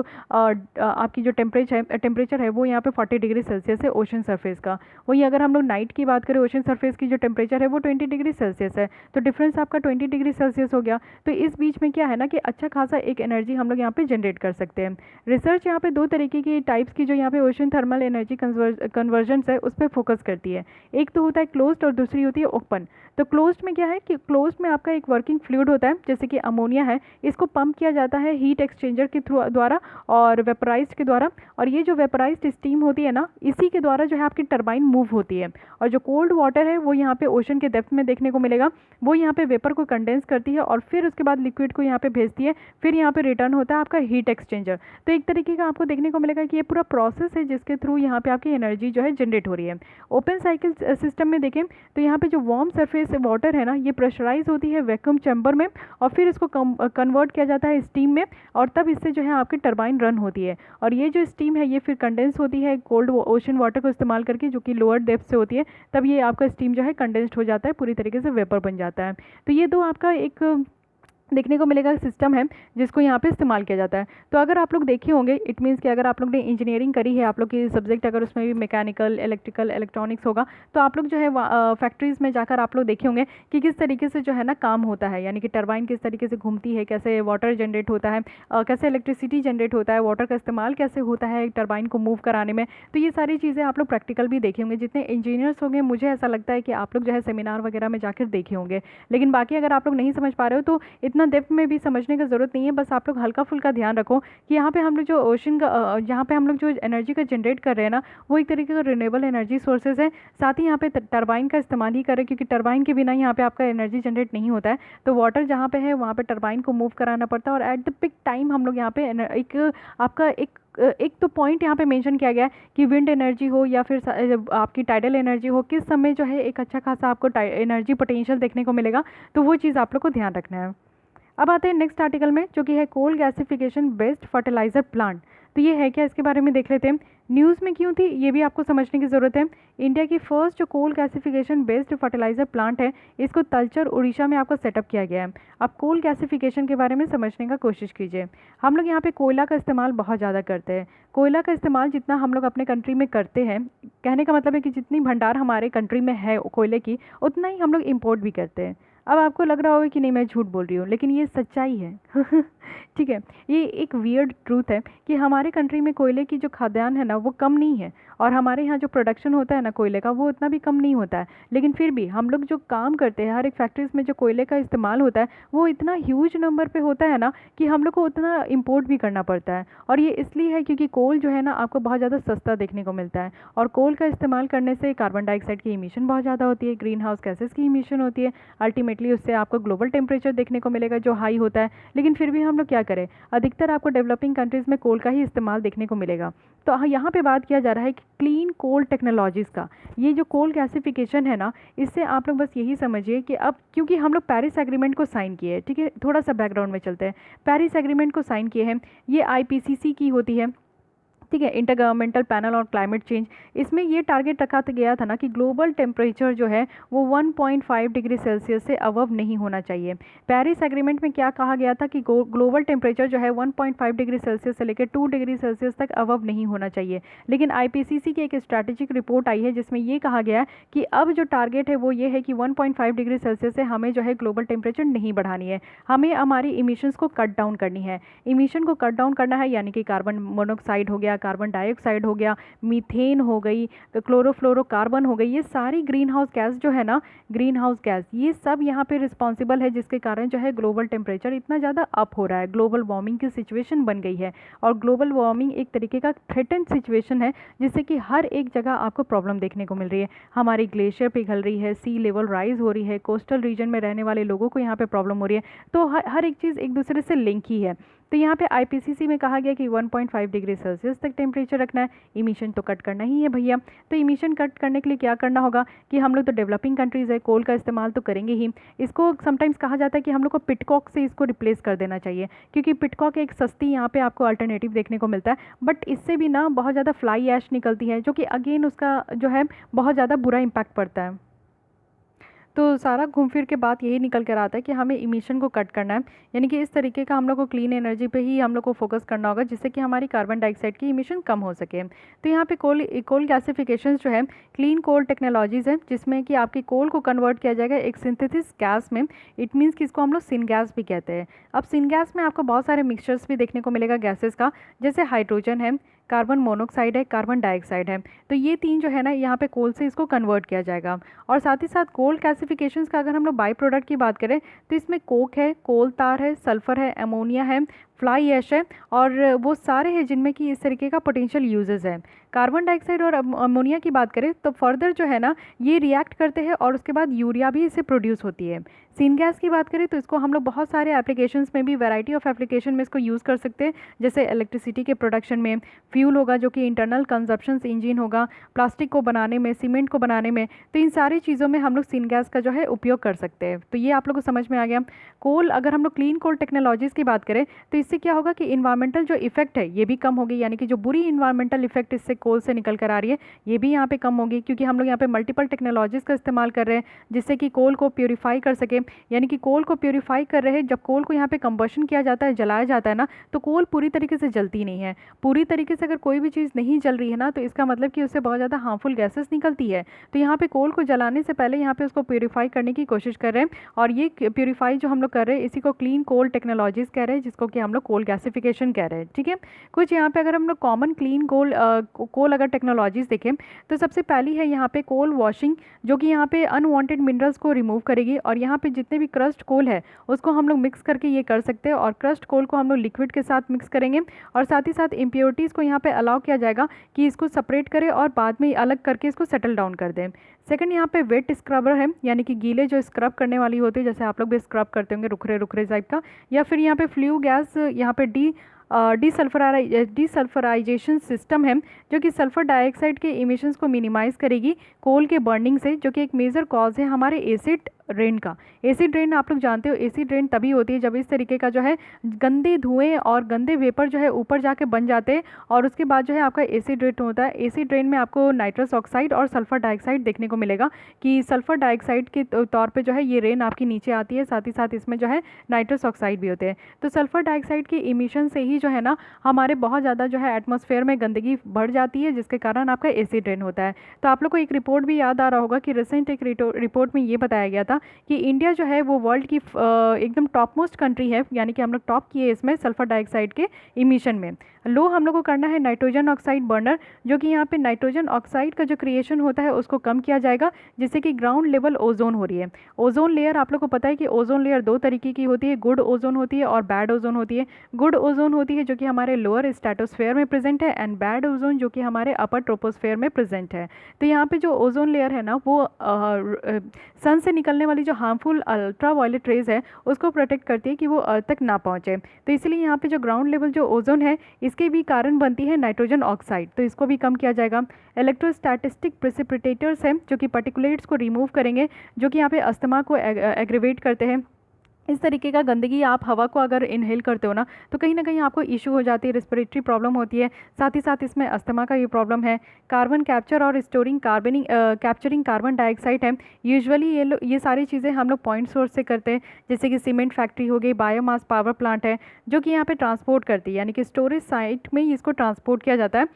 आपकी जो टेम्परेचर है वो यहाँ पे 40 डिग्री सेल्सियस है ओशन सरफेस का। वही अगर हम लोग नाइट की बात करें ओशन सरफेस की जो टेम्परेचर है वो 20 डिग्री सेल्सियस है, तो डिफरेंस आपका 20 डिग्री सेल्सियस हो गया। तो इस बीच में क्या है ना कि अच्छा खासा एक एनर्जी हम लोग यहाँ पे जनरेट कर सकते हैं। रिसर्च यहाँ पे दो तरीके की टाइप्स की जो यहाँ पे ओशन थर्मल एनर्जी कन्वर्जन है उस पर फोकस करती है। एक तो होता है क्लोज्ड और दूसरी होती है ओपन। तो क्लोज्ड में क्या है कि क्लोज्ड में आपका एक वर्किंग फ्लूइड होता है, जैसे कि अमोनिया है, इसको पंप किया जाता है हीट एक्सचेंजर के थ्रू द्वारा और वेपराइज्ड के द्वारा। और ये जो वेपराइज्ड स्टीम होती है ना इसी के द्वारा जो है आपकी टरबाइन मूव होती है। और जो कोल्ड वाटर है वो यहाँ पे ओशन के डेप्थ में देखने को मिलेगा, वो यहाँ पे वेपर को कंडेंस करती है और फिर उसके बाद लिक्विड को यहाँ पे भेजती है, फिर यहाँ पे रिटर्न होता है आपका हीट एक्सचेंजर। तो एक तरीके का आपको देखने को मिलेगा कि ये पूरा प्रोसेस है जिसके थ्रू यहाँ पे आपकी एनर्जी जो है जनरेट हो रही है। ओपन साइकिल सिस्टम में देखें तो यहाँ पे जो वार्म सरफेस वाटर है ना ये प्रेशराइज होती है वैक्यूम चैम्बर में और फिर इसको कन्वर्ट किया जाता है स्टीम में और तब इससे जो है आपकी टरबाइन रन होती है। और ये जो स्टीम है ये फिर कंडेंस होती है कोल्ड ओशन वाटर को इस्तेमाल करके, जो कि लोअर डेप्थ से होती है, तब ये आपका स्टीम जो है कंडेंस्ड हो जाता है, पूरी तरीके से वेपर बन जाता है। तो ये दो आपका एक देखने को मिलेगा सिस्टम है जिसको यहाँ पे इस्तेमाल किया जाता है। तो अगर आप लोग देखे होंगे इट मीन्स कि अगर आप लोग ने इंजीनियरिंग करी है, आप लोग की सब्जेक्ट अगर उसमें भी मैकेनिकल, इलेक्ट्रिकल, इलेक्ट्रॉनिक्स होगा, तो आप लोग जो है फैक्ट्रीज़ में जाकर आप लोग देखे होंगे कि किस तरीके से जो है ना काम होता है, यानी कि टरबाइन किस तरीके से घूमती है, कैसे वाटर जनरेट होता है, कैसे इलेक्ट्रिसिटी जनरेट होता है, वाटर का इस्तेमाल कैसे होता है टरबाइन को मूव कराने में। तो ये सारी चीज़ें आप लोग प्रैक्टिकल भी देखे होंगे। जितने इंजीनियर्स होंगे मुझे ऐसा लगता है कि आप लोग जो है सेमिनार वगैरह में जाकर देखे होंगे। लेकिन बाकी अगर आप लोग नहीं समझ पा रहे हो तो इतना डेप्थ में भी समझने की ज़रूरत नहीं है, बस आप लोग हल्का फुल्का ध्यान रखो कि यहाँ पे हम लोग जो ओशन का यहाँ पे हम लोग जो एनर्जी का जनरेट कर रहे हैं ना वो एक तरीके का रिन्यूएबल एनर्जी सोर्सेज है। साथ ही यहाँ पे टरबाइन का इस्तेमाल ही करें, क्योंकि टरबाइन के बिना यहाँ पे आपका एनर्जी जनरेट नहीं होता है। तो वाटर जहाँ पे है वहाँ पे टरबाइन को मूव कराना पड़ता है और एट द पिक टाइम हम लोग यहाँ पे एक तो पॉइंट यहाँ पे मेंशन किया गया है कि विंड एनर्जी हो या फिर आपकी टाइडल एनर्जी हो, किस समय जो है एक अच्छा खासा आपको एनर्जी पोटेंशियल देखने को मिलेगा। तो वो चीज़ आप लोग को ध्यान रखना है। अब आते हैं नेक्स्ट आर्टिकल में जो कि है coal gasification based fertilizer plant. तो ये है क्या, इसके बारे में देख लेते हैं। न्यूज़ में क्यों थी ये भी आपको समझने की ज़रूरत है। इंडिया की फर्स्ट जो coal gasification based fertilizer plant है, इसको तलचर उड़ीसा में आपको सेटअप किया गया है। अब कोल गैसिफिकेशन के बारे में समझने का कोशिश कीजिए। हम लोग यहाँ पे कोयला का इस्तेमाल बहुत ज़्यादा करते हैं। कोयला का इस्तेमाल जितना हम लोग अपने कंट्री में करते हैं, कहने का मतलब है कि जितनी भंडार हमारे कंट्री में है कोयले की, उतना ही हम लोग इम्पोर्ट भी करते हैं। अब आपको लग रहा होगा कि नहीं मैं झूठ बोल रही हूँ, लेकिन ये सच्चाई है। ठीक है, ये एक वियर्ड ट्रूथ है कि हमारे कंट्री में कोयले की जो खाद्यान्न है ना वो कम नहीं है, और हमारे यहाँ जो प्रोडक्शन होता है ना कोयले का वो उतना भी कम नहीं होता है। लेकिन फिर भी हम लोग जो काम करते हैं, हर एक फैक्ट्रीज में जो कोयले का इस्तेमाल होता है वो इतना ह्यूज नंबर पे होता है ना कि हम लोग को उतना इम्पोर्ट भी करना पड़ता है। और ये इसलिए है क्योंकि कोल जो है ना आपको बहुत ज़्यादा सस्ता देखने को मिलता है, और कोल का इस्तेमाल करने से कार्बन डाइऑक्साइड की इमिशन बहुत ज़्यादा होती है, ग्रीन हाउस गैसेस की इमिशन होती है। अल्टीमेटली उससे आपको ग्लोबल टेम्परेचर देखने को मिलेगा जो हाई होता है। लेकिन फिर भी हम लोग क्या करें, अधिकतर आपको डेवलपिंग कंट्रीज़ में कोल का ही इस्तेमाल देखने को मिलेगा। तो यहाँ पे बात किया जा रहा है कि क्लीन कोल टेक्नोलॉजीज़ का। ये जो कोल गैसिफिकेशन है ना, इससे आप लोग बस यही समझिए कि अब क्योंकि हम लोग पेरिस एग्रीमेंट को साइन किए हैं, ठीक है, थोड़ा सा बैकग्राउंड में चलते हैं। पेरिस एग्रीमेंट को साइन किए हैं, ये IPCC की होती है, ठीक है, inter governmental panel on climate change. इसमें ये टारगेट रखा गया था ना कि ग्लोबल टेम्परेचर जो है वो 1.5 डिग्री सेल्सियस से अबव नहीं होना चाहिए। पेरिस एग्रीमेंट में क्या कहा गया था कि ग्लोबल टेम्परेचर जो है 1.5 डिग्री सेल्सियस से लेकर 2 डिग्री सेल्सियस तक अबव नहीं होना चाहिए। लेकिन IPCC की एक स्ट्रैटेजिक रिपोर्ट आई है जिसमें ये कहा गया कि अब जो टारगेट है वो ये है कि 1.5 डिग्री सेल्सियस से हमें जो है ग्लोबल टेम्परेचर नहीं बढ़ानी है, हमें हमारी इमिशंस को कट डाउन करनी है। इमिशन को कट डाउन करना है यानी कि कार्बन मोनोऑक्साइड हो गया, कार्बन डाइऑक्साइड हो गया, मीथेन हो गई, क्लोरोफ्लोरोकार्बन हो गई, ये सारी ग्रीन हाउस गैस जो है ना, ग्रीन हाउस गैस ये सब यहाँ पे रिस्पॉन्सिबल है जिसके कारण जो है ग्लोबल टेम्परेचर इतना ज़्यादा अप हो रहा है, ग्लोबल वार्मिंग की सिचुएशन बन गई है। और ग्लोबल वार्मिंग एक तरीके का थ्रेटेंड सिचुएशन है जिससे कि हर एक जगह आपको प्रॉब्लम देखने को मिल रही है। हमारी ग्लेशियर पिघल रही है, सी लेवल राइज हो रही है, कोस्टल रीजन में रहने वाले लोगों को यहाँ पे प्रॉब्लम हो रही है। तो हर एक चीज़ एक दूसरे से लिंक ही है। तो यहाँ पे IPCC में कहा गया कि 1.5 डिग्री सेल्सियस तक टेम्परेचर रखना है, इमिशन तो कट करना ही है भैया। तो इमिशन कट करने के लिए क्या करना होगा कि हम लोग तो डेवलपिंग कंट्रीज़ है, कोल का इस्तेमाल तो करेंगे ही। इसको समटाइम्स कहा जाता है कि हम लोग को पिटकॉक से इसको रिप्लेस कर देना चाहिए, क्योंकि पिटकॉक एक सस्ती यहाँ पे आपको अल्टरनेटिव देखने को मिलता है। बट इससे भी ना बहुत ज़्यादा फ्लाई ऐश निकलती है, जो कि अगेन उसका जो है बहुत ज़्यादा बुरा इम्पैक्ट पड़ता है। तो सारा घूम फिर के बात यही निकल कर आता है कि हमें इमिशन को कट करना है, यानी कि इस तरीके का हम लोग को क्लीन एनर्जी पे ही हम लोग को फोकस करना होगा जिससे कि हमारी कार्बन डाइऑक्साइड की इमिशन कम हो सके। तो यहाँ पे कोल गैसिफिकेशन जो है क्लीन कोल टेक्नोलॉजीज़ है, जिसमें कि आपकी कोल को कन्वर्ट किया जाएगा एक सिंथेसिस गैस में। इट मीन्स कि इसको हम लोग सिन गैस भी कहते हैं। अब सिन गैस में आपको बहुत सारे मिक्सचर्स भी देखने को मिलेगा गैसेस का, जैसे हाइड्रोजन है, कार्बन मोनोऑक्साइड है, कार्बन डाइऑक्साइड है। तो ये तीन जो है ना यहाँ पे कोल से इसको कन्वर्ट किया जाएगा। और साथ ही साथ कोल गैसिफिकेशंस का अगर हम लोग बाई प्रोडक्ट की बात करें तो इसमें कोक है, कोल तार है, सल्फर है, अमोनिया है, फ्लाई ऐश है, और वो सारे हैं जिनमें कि इस तरीके का पोटेंशियल यूजेस है। कार्बन डाइऑक्साइड और अमोनिया की बात करें तो फर्दर जो है ना ये रिएक्ट करते हैं और उसके बाद यूरिया भी इससे प्रोड्यूस होती है। सीन गैस की बात करें तो इसको हम लोग बहुत सारे एप्लीकेशंस में भी, वैरायटी ऑफ एप्लीकेशन में इसको यूज़ कर सकते हैं, जैसे इलेक्ट्रिसिटी के प्रोडक्शन में, फ्यूल होगा जो कि इंटरनल कंजप्शन इंजन होगा, प्लास्टिक को बनाने में, सीमेंट को बनाने में। तो इन सारी चीज़ों में हम लोग सीन गैस का जो है उपयोग कर सकते हैं। तो ये आप लोग को समझ में आ गया। कोल, अगर हम लोग क्लीन कोल टेक्नोलॉजीज़ की बात करें तो इससे क्या होगा कि इन्वायरमेंटल जो इफेक्ट है ये भी कम होगी, यानी कि जो बुरी इन्वायरमेंटल इफेक्ट इससे कोल से निकल कर आ रही है ये भी यहाँ पे कम होगी, क्योंकि हम लोग यहाँ पे मल्टीपल टेक्नोलॉजीज़ का इस्तेमाल कर रहे हैं जिससे कि कोल को प्योरीफाई कर सके। यानी कि कोल को प्योरीफाई कर रहे हैं, जब कोल को यहाँ पे कंबशन किया जाता है, जलाया जाता है ना, तो कोल पूरी तरीके से जलती नहीं है। पूरी तरीके से अगर कोई भी चीज़ नहीं जल रही है ना तो इसका मतलब कि उससे बहुत ज़्यादा हार्मफुल गैसेस निकलती है। तो यहाँ पे कोल को जलाने से पहले यहाँ पे उसको प्योरीफाई करने की कोशिश कर रहे हैं, और ये प्योरीफाई जो हम लोग कर रहे हैं इसी को क्लीन कोल टेक्नोलॉजीज़ कह रहे हैं, जिसको कि हम लोग कोल गैसिफिकेशन कह रहे हैं। ठीक है, कुछ यहाँ पे अगर हम लोग कॉमन क्लीन कोल अगर टेक्नोलॉजीज़ देखें तो सबसे पहली है यहाँ पे कोल वॉशिंग, जो कि यहाँ पे अनवांटेड मिनरल्स को रिमूव करेगी। और यहाँ पे जितने भी क्रस्ट कोल है उसको हम लोग मिक्स करके ये कर सकते हैं, और क्रस्ट कोल को हम लोग लिक्विड के साथ मिक्स करेंगे, और साथ ही साथ इम्प्योरिटीज़ को यहाँ पे अलाउ किया जाएगा कि इसको सेपरेट करें और बाद में अलग करके इसको सेटल डाउन कर दें। सेकंड यहाँ पे वेट स्क्रबर है, यानी कि गीले जो स्क्रब करने वाली होती है, जैसे आप लोग भी स्क्रब करते होंगे रुखरे रुखरे टाइप का, या फिर यहाँ पे फ्लू गैस यहाँ पे डिसल्फराइजेशन सिस्टम है जो कि सल्फर डाइऑक्साइड के इमिशंस को मिनिमाइज़ करेगी कोल के बर्निंग से, जो कि एक मेजर कॉज है हमारे एसिड रेन का। एसिड रेन आप लोग जानते हो, एसिड रेन तभी होती है जब इस तरीके का जो है गंदे धुएं और गंदे वेपर जो है ऊपर जाके बन जाते हैं और उसके बाद जो है आपका एसिड रेन होता है। एसिड रेन में आपको नाइट्रस ऑक्साइड और सल्फर डाइऑक्साइड देखने को मिलेगा कि सल्फर डाइऑक्साइड के तौर पे जो है ये रेन आपकी नीचे आती है, साथ ही साथ इसमें जो है नाइट्रस ऑक्साइड भी होते हैं। तो सल्फर डाइऑक्साइड की इमिशन से ही जो है ना हमारे बहुत ज़्यादा जो है एटमॉस्फेयर में गंदगी बढ़ जाती है, जिसके कारण आपका एसिड रेन होता है। तो आप लोग को एक रिपोर्ट भी याद आ रहा होगा कि रिसेंट एक रिपोर्ट में ये बताया गया था कि इंडिया जो है वो वर्ल्ड की एकदम टॉप मोस्ट कंट्री है, यानी कि हम लोग टॉप किए इसमें सल्फर डाइऑक्साइड के इमिशन में। लो हम लोग को करना है नाइट्रोजन ऑक्साइड बर्नर, जो कि यहाँ पे नाइट्रोजन ऑक्साइड का जो क्रिएशन होता है उसको कम किया जाएगा, जिससे कि ग्राउंड लेवल ओजोन हो रही है। ओजोन लेयर आप लोग को पता है कि ओजोन लेयर दो तरीके की होती है, गुड ओजोन होती है और बैड ओजोन होती है। गुड ओजोन होती है जो कि हमारे लोअर स्ट्रेटोस्फेयर में प्रेजेंट है, एंड बैड ओजोन जो कि हमारे अपर ट्रोपोस्फेयर में प्रेजेंट है। तो यहाँ पे जो ओजोन लेयर है ना वो सन से निकलने वाली जो हार्मफुल अल्ट्रा वायलेट रेज है उसको प्रोटेक्ट करती है कि वो अर्थ तक ना पहुँचे। तो इसलिए यहाँ पे जो ग्राउंड लेवल जो ओजोन है इसके भी कारण बनती है नाइट्रोजन ऑक्साइड, तो इसको भी कम किया जाएगा। इलेक्ट्रोस्टैटिस्टिक प्रेसिपिटेटर्स हैं जो कि पार्टिकुलेट्स को रिमूव करेंगे, जो कि यहाँ पे अस्थमा को एग्रीवेट करते हैं। इस तरीके का गंदगी आप हवा को अगर इनहेल करते हो ना तो कहीं ना कहीं आपको इशू हो जाती है, रिस्पिरेटरी प्रॉब्लम होती है, साथ ही साथ इसमें अस्थमा का ये प्रॉब्लम है। कार्बन कैप्चर और स्टोरिंग कैप्चरिंग कार्बन डाइऑक्साइड है। यूजुअली ये सारी चीज़ें हम लोग पॉइंट सोर्स से करते हैं, जैसे कि सीमेंट फैक्ट्री हो गई, बायोमास पावर प्लांट है जो कि यहाँ पे ट्रांसपोर्ट करती है, यानी कि स्टोरेज साइट में इसको ट्रांसपोर्ट किया जाता है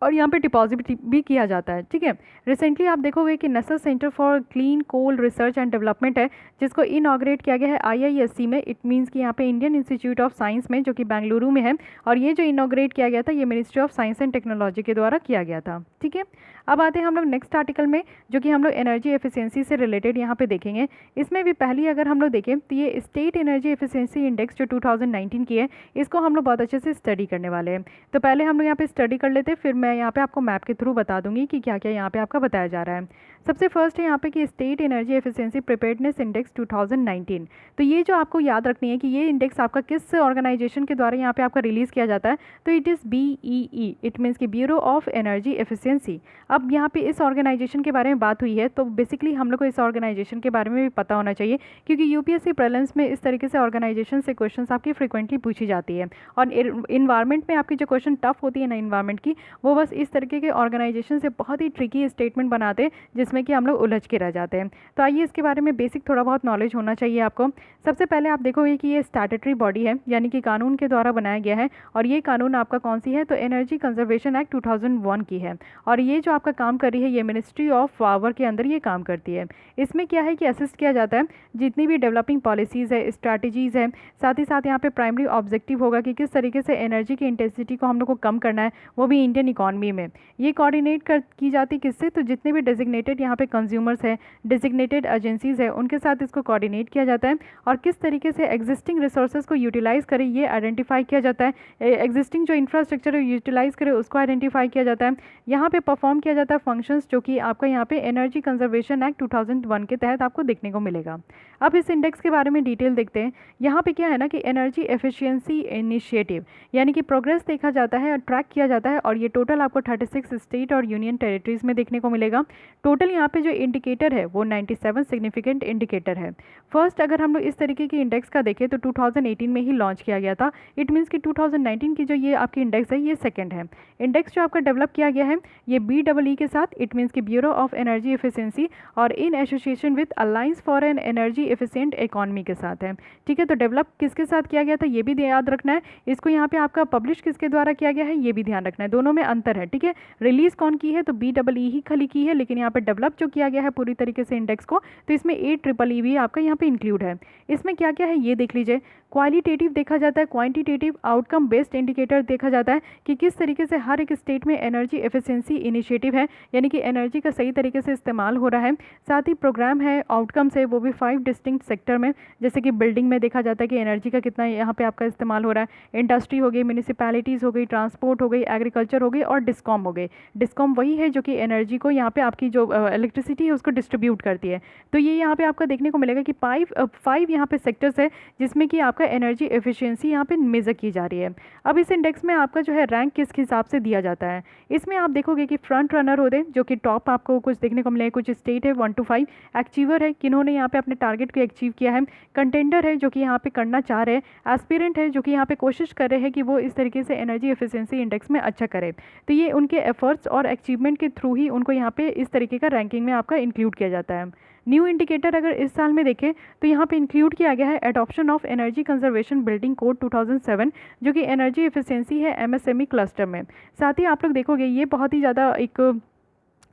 और यहाँ पे डिपॉजिट भी किया जाता है। ठीक है, रिसेंटली आप देखोगे कि national centre for clean coal research and development है, जिसको इनॉग्रेट किया गया है IISc में। इट मीन्स कि यहाँ पे इंडियन इंस्टीट्यूट ऑफ साइंस में, जो कि बेंगलुरु में है। और ये जो इनॉग्रेट किया गया था ये ministry of science and technology के द्वारा किया गया था। ठीक है, अब आते हैं हम लोग नेक्स्ट आर्टिकल में, जो कि हम लोग एनर्जी एफिशिएंसी से रिलेटेड यहाँ पे देखेंगे। इसमें भी पहली अगर हम लोग देखें तो ये स्टेट एनर्जी एफिशिएंसी इंडेक्स जो 2019 की है, इसको हम लोग बहुत अच्छे से स्टडी करने वाले हैं। तो पहले हम लोग यहाँ पे स्टडी कर लेते हैं, फिर मैं यहाँ पे आपको मैप के थ्रू बता दूंगी कि क्या क्या यहाँ पे आपका बताया जा रहा है। सबसे फर्स्ट है यहाँ पे कि state energy efficiency preparedness index 2019। तो ये जो आपको याद रखनी है कि ये इंडेक्स आपका किस ऑर्गेनाइजेशन के द्वारा यहाँ पे आपका रिलीज़ किया जाता है, तो it is BEE, it means कि ब्यूरो ऑफ एनर्जी एफिशिएंसी। अब यहाँ पे इस ऑर्गेनाइजेशन के बारे में बात हुई है तो बेसिकली हम लोग को इस ऑर्गेनाइजेशन के बारे में भी पता होना चाहिए, क्योंकि UPSC प्रीलिम्स में इस तरीके से ऑर्गेनाइजेशन से क्वेश्चंस आपकी फ्रिक्वेंटली पूछी जाती है। और इन्वायरमेंट में आपकी जो क्वेश्चन टफ होती है ना इन्वायरमेंट की, वो बस इस तरीके के ऑर्गेनाइजेशन से बहुत ही ट्रिकी स्टेटमेंट बनाते हैं जिसमें कि हम लोग उलझ के रह जाते हैं। तो आइए इसके बारे में बेसिक थोड़ा बहुत नॉलेज होना चाहिए आपको। सबसे पहले आप देखोगे कि ये स्टैट्यूटरी बॉडी है, यानी कि कानून के द्वारा बनाया गया है। और ये कानून आपका कौन सी है, तो एनर्जी कंजर्वेशन एक्ट 2001 की है। और ये जो आपका काम कर रही है ये मिनिस्ट्री ऑफ पावर के अंदर ये काम करती है। इसमें क्या है कि असिस्ट किया जाता है जितनी भी डेवलपिंग पॉलिसीज़ है, स्ट्रैटेजीज़ है, साथ ही साथ यहाँ पे प्राइमरी ऑब्जेक्टिव होगा कि किस तरीके से एनर्जी की इंटेंसिटी को हम लोग को कम करना है, वो भी इंडियन इकॉनमी में। ये कोऑर्डिनेट की जाती किससे, तो जितने भी डेजिग्नेटेड यहाँ पे कंज्यूमर्स है, डेजिग्नेटेड एजेंसीज़ है, उनके साथ इसको कोऑर्डिनेट किया जाता है। और किस तरीके से एग्जिस्टिंग रिसोर्सेज को यूटिलाइज़ करें ये आइडेंटिफाई किया जाता है। एग्जिस्टिंग जो इंफ्रास्ट्रक्चर है यूटिलाइज़ करे उसको आइडेंटिफाई किया जाता है। यहाँ पे परफॉर्म किया जाता है फंक्शंस जो कि आपका यहाँ पे एनर्जी कंजर्वेशन एक्ट 2001 के तहत आपको देखने को मिलेगा। अब इस इंडेक्स के बारे में डिटेल देखते हैं। यहाँ पे क्या है ना कि एनर्जी एफिशिएंसी इनिशिएटिव यानी कि प्रोग्रेस देखा जाता है और ट्रैक किया जाता है, और ये टोटल आपको 36 स्टेट और यूनियन टेरिटरीज़ में देखने को मिलेगा। टोटल यहाँ पे जो इंडिकेटर है वो 97 सिग्निफिकेंट इंडिकेटर है। फर्स्ट अगर हम लोग इस तरीके की इंडेक्स का देखें तो 2018 में ही लॉन्च किया गया था। इट मीन्स कि 2019 की जो ये आपकी इंडेक्स है ये सेकंड है। इंडेक्स जो आपका डेवलप किया गया है ये BEE के साथ, इट मीन्स कि ब्यूरो ऑफ एनर्जी एफिशिएंसी, और in association with alliance for an energy efficient economy के साथ है। ठीक है, तो डेवलप किसके साथ किया गया था ये भी याद रखना है। इसको यहाँ पे आपका पब्लिश किसके द्वारा किया गया है ये भी ध्यान रखना है, दोनों में अंतर है। ठीक है, रिलीज कौन की है तो BEE ही खाली की है, लेकिन यहाँ पे डेवलप जो किया गया है पूरी तरीके से इंडेक्स को, तो इसमें AEEE भी आपका यहाँ पे इंक्लूड है। इसमें क्या क्या है ये देख लीजिए। क्वालिटेटिव देखा जाता है, क्वांटिटेटिव आउटकम बेस्ड इंडिकेटर देखा जाता है कि किस तरीके से हर एक स्टेट में एनर्जी एफिशिएंसी इनिशिएटिव है, यानी कि एनर्जी का सही तरीके से इस्तेमाल हो रहा है। साथ ही प्रोग्राम है, आउटकम्स है, वो भी 5 डिस्टिंक्ट सेक्टर में, जैसे कि बिल्डिंग में देखा जाता है कि एनर्जी का कितना यहाँ पे आपका इस्तेमाल हो रहा है। इंडस्ट्री हो गई, म्यूनिसिपैलिटीज़ हो गई, ट्रांसपोर्ट हो गई, एग्रीकल्चर हो गई और डिस्कॉम हो गई। डिस्कॉम वही है जो कि एनर्जी को यहाँ पे आपकी जो इलेक्ट्रिसिटी है उसको डिस्ट्रीब्यूट करती है। तो ये यहाँ पे आपका देखने को मिलेगा कि 5 यहाँ पे सेक्टर्स है जिसमें कि आपका एनर्जी एफिशिएंसी यहाँ पे मेज़र की जा रही है। अब इस इंडेक्स में आपका जो है रैंक किस हिसाब से दिया जाता है, इसमें आप देखोगे कि फ्रंट रनर होते हैं जो कि टॉप आपको कुछ देखने को मिलेगा, कुछ स्टेट है 1 to 5, अचीवर है किन्होंने यहाँ पे अपने टारगेट को अचीव किया है, कंटेंडर है जो कि यहाँ पे करना चाह रहे हैं, एस्पिरेंट है जो कि यहाँ पे कोशिश कर रहे हैं कि वो इस तरीके से एनर्जी एफिशिएंसी इंडेक्स में अच्छा करे। तो ये उनके एफर्ट्स और अचीवमेंट के थ्रू ही उनको यहाँ पे इस तरीके का रैंकिंग में आपका इंक्लूड किया जाता है। न्यू इंडिकेटर अगर इस साल में देखें तो यहाँ पे इंक्लूड किया गया है adoption of energy conservation building code 2007 जो कि एनर्जी एफिशिएंसी है एमएसएमई क्लस्टर में। साथ ही आप लोग देखोगे ये बहुत ही ज़्यादा एक